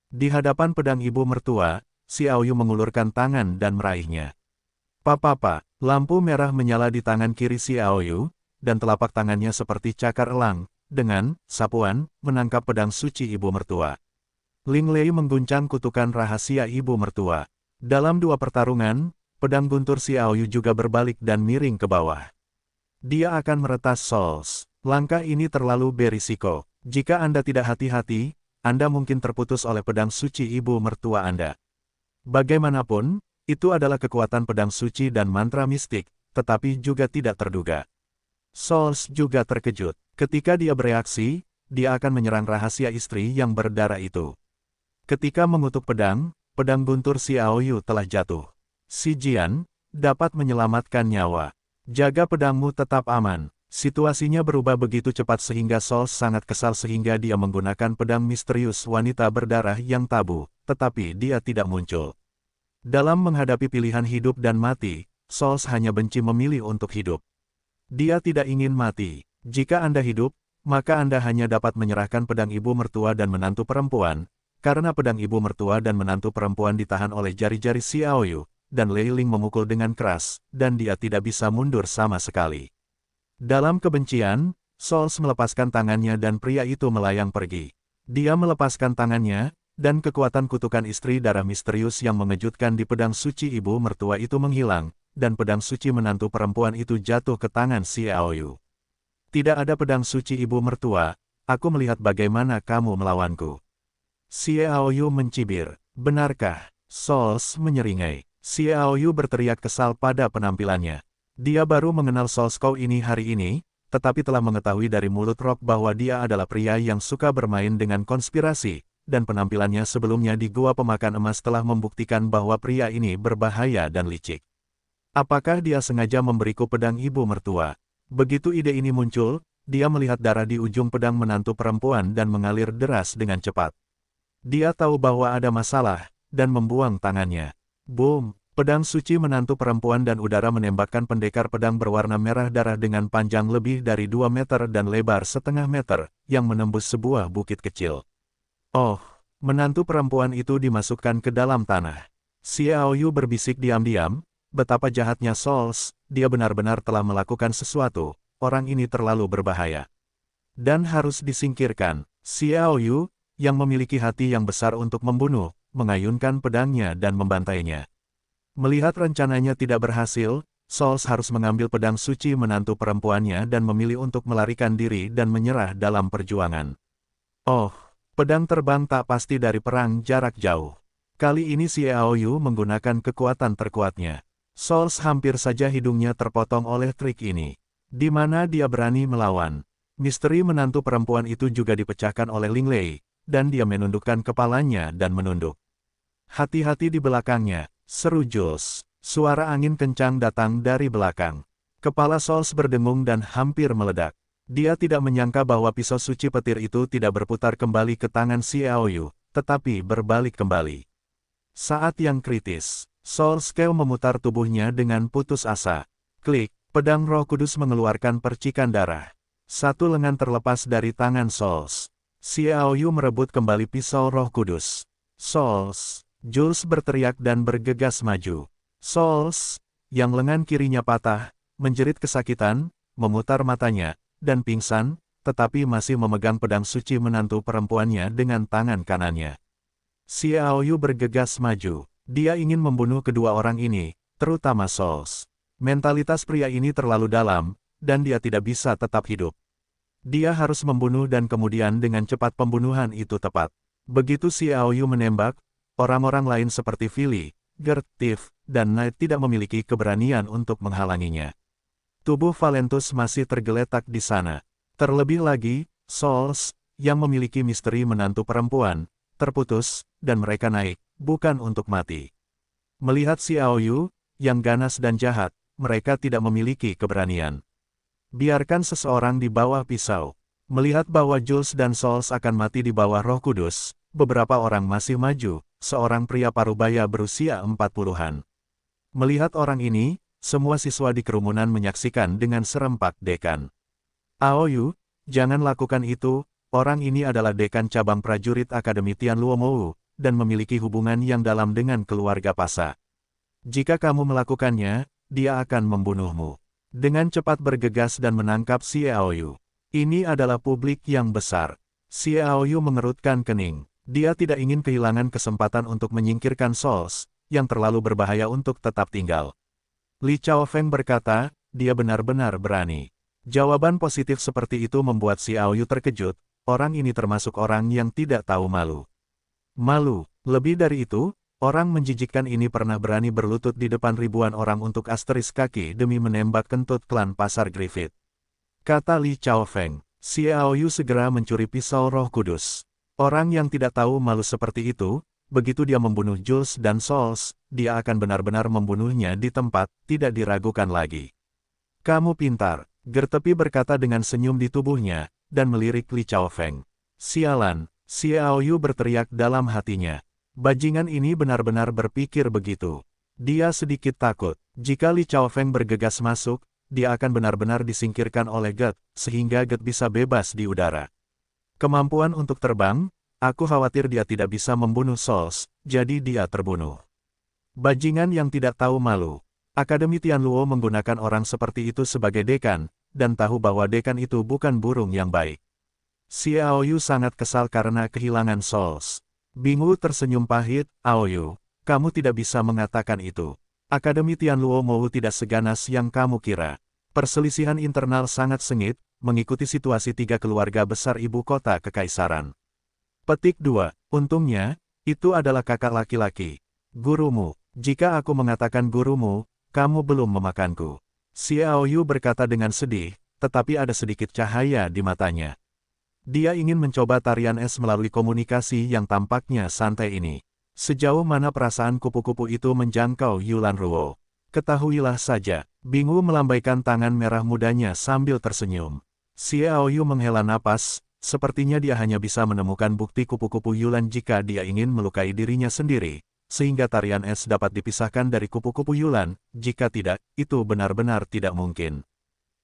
Di hadapan pedang ibu mertua, Xiao Yu mengulurkan tangan dan meraihnya. Papa, lampu merah menyala di tangan kiri Xiao Yu, dan telapak tangannya seperti cakar elang, dengan sapuan, menangkap pedang suci ibu mertua. Ling Lei mengguncang kutukan rahasia ibu mertua. Dalam dua pertarungan, pedang guntur Xiao Yu juga berbalik dan miring ke bawah. Dia akan meretas Souls. Langkah ini terlalu berisiko. Jika Anda tidak hati-hati, Anda mungkin terputus oleh pedang suci ibu mertua Anda. Bagaimanapun, itu adalah kekuatan pedang suci dan mantra mistik, tetapi juga tidak terduga. Souls juga terkejut. Ketika dia bereaksi, dia akan menyerang rahasia istri yang berdarah itu. Ketika mengutuk pedang, pedang guntur Xiao Yu telah jatuh. Si Jian, dapat menyelamatkan nyawa. Jaga pedangmu tetap aman. Situasinya berubah begitu cepat sehingga Souls sangat kesal sehingga dia menggunakan pedang misterius wanita berdarah yang tabu, tetapi dia tidak muncul. Dalam menghadapi pilihan hidup dan mati, Souls hanya benci memilih untuk hidup. Dia tidak ingin mati. Jika Anda hidup, maka Anda hanya dapat menyerahkan pedang ibu mertua dan menantu perempuan, karena pedang ibu mertua dan menantu perempuan ditahan oleh jari-jari Xiao Yu, dan Lei Ling memukul dengan keras, dan dia tidak bisa mundur sama sekali. Dalam kebencian, Souls melepaskan tangannya dan pria itu melayang pergi. Dia melepaskan tangannya, dan kekuatan kutukan istri darah misterius yang mengejutkan di pedang suci ibu mertua itu menghilang, dan pedang suci menantu perempuan itu jatuh ke tangan Xiao Yu. Tidak ada pedang suci ibu mertua, aku melihat bagaimana kamu melawanku. Xiao Yu mencibir. Benarkah? Souls menyeringai. Xiao Yu berteriak kesal pada penampilannya. Dia baru mengenal Souls Cow ini hari ini, tetapi telah mengetahui dari mulut Rock bahwa dia adalah pria yang suka bermain dengan konspirasi, dan penampilannya sebelumnya di Gua Pemakan Emas telah membuktikan bahwa pria ini berbahaya dan licik. Apakah dia sengaja memberiku pedang ibu mertua? Begitu ide ini muncul, dia melihat darah di ujung pedang menantu perempuan dan mengalir deras dengan cepat. Dia tahu bahwa ada masalah, dan membuang tangannya. Boom! Pedang suci menantu perempuan dan udara menembakkan pendekar pedang berwarna merah darah dengan panjang lebih dari 2 meter dan lebar setengah meter, yang menembus sebuah bukit kecil. Oh! Menantu perempuan itu dimasukkan ke dalam tanah. Xiao Yu berbisik diam-diam, betapa jahatnya Souls, dia benar-benar telah melakukan sesuatu, orang ini terlalu berbahaya. Dan harus disingkirkan. Xiao Yu, yang memiliki hati yang besar untuk membunuh, mengayunkan pedangnya dan membantainya. Melihat rencananya tidak berhasil, Souls harus mengambil pedang suci menantu perempuannya dan memilih untuk melarikan diri dan menyerah dalam perjuangan. Oh, pedang terbang tak pasti dari perang jarak jauh. Kali ini Xiao Yu menggunakan kekuatan terkuatnya. Souls hampir saja hidungnya terpotong oleh trik ini. Di mana dia berani melawan. Misteri menantu perempuan itu juga dipecahkan oleh Ling Lei, dan dia menundukkan kepalanya dan menunduk. Hati-hati di belakangnya. Seru Jules. Suara angin kencang datang dari belakang. Kepala Souls berdengung dan hampir meledak. Dia tidak menyangka bahwa pisau suci petir itu tidak berputar kembali ke tangan Xiaoyu, tetapi berbalik kembali. Saat yang kritis, Souls Keo memutar tubuhnya dengan putus asa. Klik, pedang Roh Kudus mengeluarkan percikan darah. Satu lengan terlepas dari tangan Souls. Xiaoyu merebut kembali pisau Roh Kudus. Souls, Jules berteriak dan bergegas maju. Souls, yang lengan kirinya patah, menjerit kesakitan, memutar matanya, dan pingsan, tetapi masih memegang pedang suci menantu perempuannya dengan tangan kanannya. Xiaoyu bergegas maju. Dia ingin membunuh kedua orang ini, terutama Souls. Mentalitas pria ini terlalu dalam, dan dia tidak bisa tetap hidup. Dia harus membunuh dan kemudian dengan cepat pembunuhan itu tepat. Begitu Xiaoyu menembak, orang-orang lain seperti Fili, Gert, Tiff, dan Knight tidak memiliki keberanian untuk menghalanginya. Tubuh Valentus masih tergeletak di sana. Terlebih lagi, Souls, yang memiliki misteri menantu perempuan, terputus, dan mereka naik, bukan untuk mati. Melihat Xiaoyu, yang ganas dan jahat, mereka tidak memiliki keberanian. Biarkan seseorang di bawah pisau. Melihat bahwa Jules dan Souls akan mati di bawah Roh Kudus, beberapa orang masih maju, seorang pria parubaya berusia 40-an. Melihat orang ini, semua siswa di kerumunan menyaksikan dengan serempak dekan. Aoyu, jangan lakukan itu, orang ini adalah dekan cabang prajurit Akademi Tianluomou, dan memiliki hubungan yang dalam dengan keluarga Pasa. Jika kamu melakukannya, dia akan membunuhmu. Dengan cepat bergegas dan menangkap Xiaoyu. Ini adalah publik yang besar. Xiaoyu mengerutkan kening. Dia tidak ingin kehilangan kesempatan untuk menyingkirkan Souls, yang terlalu berbahaya untuk tetap tinggal. Li Chaofeng berkata, dia benar-benar berani. Jawaban positif seperti itu membuat Xiaoyu terkejut, orang ini termasuk orang yang tidak tahu malu. Malu, lebih dari itu, orang menjijikkan ini pernah berani berlutut di depan ribuan orang untuk asteris kaki demi menembak kentut klan Pasar Griffith. Kata Li Chaofeng, Xiaoyu segera mencuri pisau Roh Kudus. Orang yang tidak tahu malu seperti itu, begitu dia membunuh Jules dan Souls, dia akan benar-benar membunuhnya di tempat, tidak diragukan lagi. Kamu pintar, Gertepi berkata dengan senyum di tubuhnya, dan melirik Li Chaofeng. Sialan, Xiaoyu berteriak dalam hatinya. Bajingan ini benar-benar berpikir begitu. Dia sedikit takut, jika Li Chaofeng bergegas masuk, dia akan benar-benar disingkirkan oleh Get, sehingga Get bisa bebas di udara. Kemampuan untuk terbang, aku khawatir dia tidak bisa membunuh Souls, jadi dia terbunuh. Bajingan yang tidak tahu malu. Akademi Tianluo menggunakan orang seperti itu sebagai dekan, dan tahu bahwa dekan itu bukan burung yang baik. Xiaoyu sangat kesal karena kehilangan Souls. Bingu tersenyum pahit, Aoyu, kamu tidak bisa mengatakan itu. Akademi Tianluo mau tidak seganas yang kamu kira. Perselisihan internal sangat sengit, mengikuti situasi tiga keluarga besar ibu kota kekaisaran. Petik 2. Untungnya, itu adalah kakak laki-laki. Gurumu. Jika aku mengatakan gurumu, kamu belum memakanku. Xiaoyu berkata dengan sedih, tetapi ada sedikit cahaya di matanya. Dia ingin mencoba tarian es melalui komunikasi yang tampaknya santai ini. Sejauh mana perasaan kupu-kupu itu menjangkau Yulan Ruo? Ketahuilah saja, Bingu melambaikan tangan merah mudanya sambil tersenyum. Xiaoyu menghela napas, sepertinya dia hanya bisa menemukan bukti kupu-kupu Yulan jika dia ingin melukai dirinya sendiri, sehingga tarian es dapat dipisahkan dari kupu-kupu Yulan, jika tidak, itu benar-benar tidak mungkin.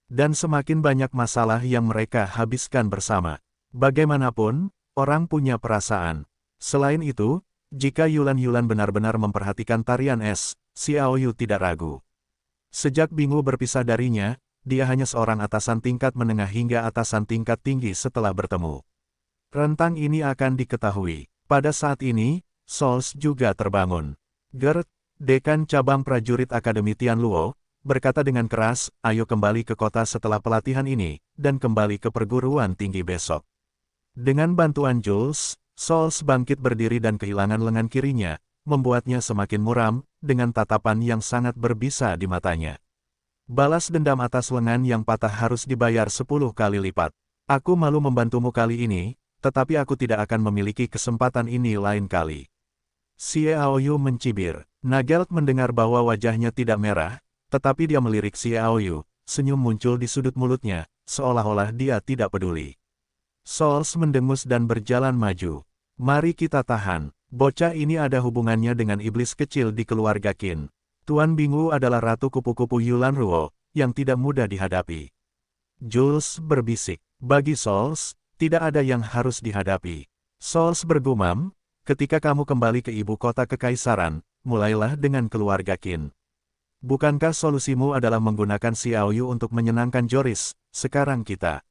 Dan semakin banyak masalah yang mereka habiskan bersama. Bagaimanapun, orang punya perasaan. Selain itu, jika Yulan-Yulan benar-benar memperhatikan tarian es, Xiaoyu tidak ragu. Sejak Bingu berpisah darinya, dia hanya seorang atasan tingkat menengah hingga atasan tingkat tinggi setelah bertemu. Rentang ini akan diketahui. Pada saat ini, Souls juga terbangun. Gert, dekan cabang prajurit Akademi Tianluo, berkata dengan keras, ayo kembali ke kota setelah pelatihan ini, dan kembali ke perguruan tinggi besok. Dengan bantuan Jules, Souls bangkit berdiri dan kehilangan lengan kirinya, membuatnya semakin muram, dengan tatapan yang sangat berbisa di matanya. Balas dendam atas lengan yang patah harus dibayar 10 kali lipat. Aku malu membantumu kali ini, tetapi aku tidak akan memiliki kesempatan ini lain kali. Xiaoyu mencibir. Nagelt mendengar bahwa wajahnya tidak merah, tetapi dia melirik Xiaoyu, senyum muncul di sudut mulutnya, seolah-olah dia tidak peduli. Souls mendengus dan berjalan maju. Mari kita tahan. Bocah ini ada hubungannya dengan iblis kecil di keluarga Qin. Tuan Bingwu adalah ratu kupu-kupu Yulan Ruo, yang tidak mudah dihadapi. Jules berbisik. Bagi Souls, tidak ada yang harus dihadapi. Souls bergumam, ketika kamu kembali ke ibu kota kekaisaran, mulailah dengan keluarga Qin. Bukankah solusimu adalah menggunakan Xiaoyu untuk menyenangkan Joris? Sekarang kita.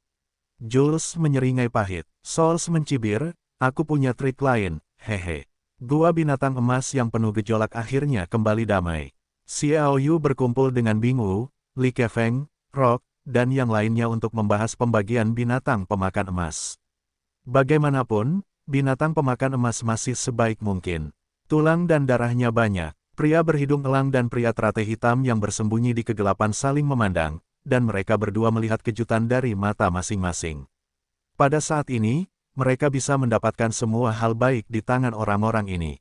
Jules menyeringai pahit. Souls mencibir, aku punya trik lain, hehe. Gua binatang emas yang penuh gejolak akhirnya kembali damai. Xiaoyu berkumpul dengan Bingwu, Li Kefeng, Rock, dan yang lainnya untuk membahas pembagian binatang pemakan emas. Bagaimanapun, binatang pemakan emas masih sebaik mungkin. Tulang dan darahnya banyak. Pria berhidung elang dan pria teratai hitam yang bersembunyi di kegelapan saling memandang, dan mereka berdua melihat kejutan dari mata masing-masing. Pada saat ini, mereka bisa mendapatkan semua hal baik di tangan orang-orang ini.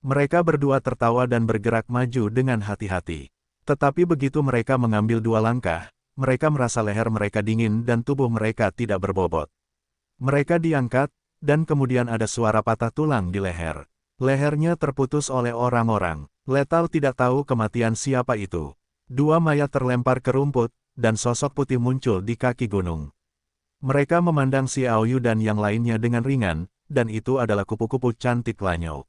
Mereka berdua tertawa dan bergerak maju dengan hati-hati. Tetapi begitu mereka mengambil 2 langkah, mereka merasa leher mereka dingin dan tubuh mereka tidak berbobot. Mereka diangkat, dan kemudian ada suara patah tulang di leher. Lehernya terputus oleh orang-orang. Lethal tidak tahu kematian siapa itu. 2 mayat terlempar ke rumput, dan sosok putih muncul di kaki gunung. Mereka memandang Xiaoyu dan yang lainnya dengan ringan, dan itu adalah kupu-kupu cantik Lanyou.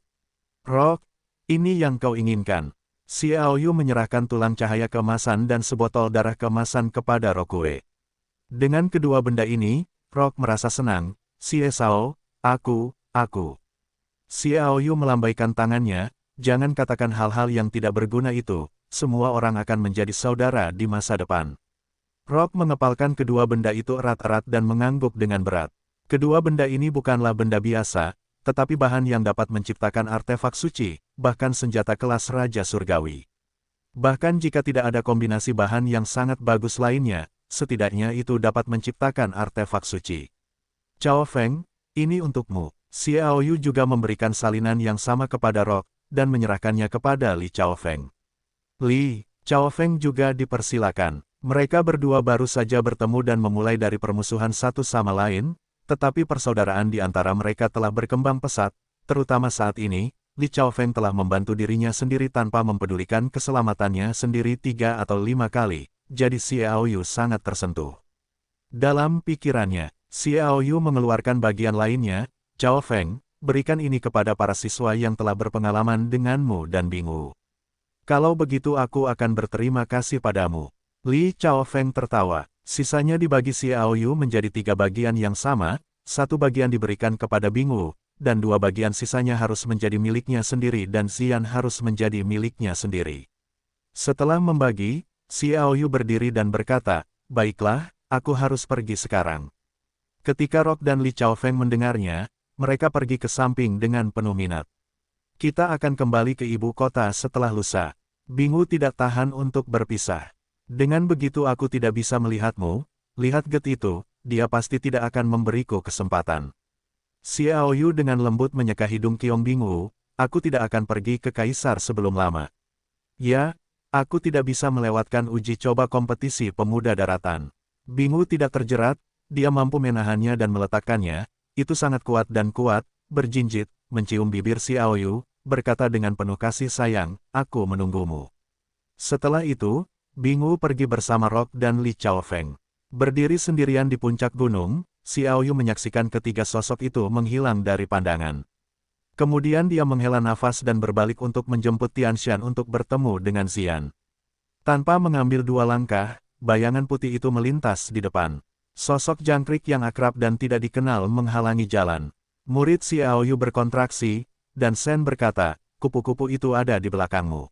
Rock, ini yang kau inginkan. Xiaoyu menyerahkan tulang cahaya keemasan dan sebotol darah keemasan kepada Rokue. Dengan kedua benda ini, Rock merasa senang. Xie Sao, aku. Xiaoyu melambaikan tangannya, jangan katakan hal-hal yang tidak berguna itu, semua orang akan menjadi saudara di masa depan. Rock mengepalkan kedua benda itu erat-erat dan mengangguk dengan berat. Kedua benda ini bukanlah benda biasa, tetapi bahan yang dapat menciptakan artefak suci, bahkan senjata kelas Raja Surgawi. Bahkan jika tidak ada kombinasi bahan yang sangat bagus lainnya, setidaknya itu dapat menciptakan artefak suci. Cao Feng, ini untukmu. Xiaoyu juga memberikan salinan yang sama kepada Rock, dan menyerahkannya kepada Li Chaofeng. Li, Chaofeng juga dipersilakan. Mereka berdua baru saja bertemu dan memulai dari permusuhan satu sama lain, tetapi persaudaraan di antara mereka telah berkembang pesat, terutama saat ini, Li Chaofeng telah membantu dirinya sendiri tanpa mempedulikan keselamatannya sendiri 3 atau 5 kali, jadi Xiaoyu sangat tersentuh. Dalam pikirannya, Xiaoyu mengeluarkan bagian lainnya, Cao Feng, berikan ini kepada para siswa yang telah berpengalaman denganmu dan Bingwu. Kalau begitu aku akan berterima kasih padamu. Li Cao Feng tertawa, sisanya dibagi Xiaoyu menjadi 3 bagian yang sama, 1 bagian diberikan kepada Bingwu, dan 2 bagian sisanya harus menjadi miliknya sendiri dan Xian harus menjadi miliknya sendiri. Setelah membagi, Xiaoyu berdiri dan berkata, baiklah, aku harus pergi sekarang. Ketika Rock dan Li Chaofeng mendengarnya, mereka pergi ke samping dengan penuh minat. Kita akan kembali ke ibu kota setelah lusa. Bingwu tidak tahan untuk berpisah. Dengan begitu aku tidak bisa melihatmu, lihat Get itu, dia pasti tidak akan memberiku kesempatan. Xiaoyu dengan lembut menyeka hidung Qiong Bingwu, aku tidak akan pergi ke kaisar sebelum lama. Ya, aku tidak bisa melewatkan uji coba kompetisi pemuda daratan. Bingwu tidak terjerat, dia mampu menahannya dan meletakkannya. Itu sangat kuat, berjinjit, mencium bibir Xiaoyu, berkata dengan penuh kasih sayang, aku menunggumu. Setelah itu, Bingwu pergi bersama Rock dan Li Chaofeng. Berdiri sendirian di puncak gunung, Xiaoyu menyaksikan ketiga sosok itu menghilang dari pandangan. Kemudian dia menghela nafas dan berbalik untuk menjemput Tianshan untuk bertemu dengan Xian. Tanpa mengambil 2 langkah, bayangan putih itu melintas di depan. Sosok jangkrik yang akrab dan tidak dikenal menghalangi jalan. Murid Xiaoyu berkontraksi, dan Shen berkata, kupu-kupu itu ada di belakangmu.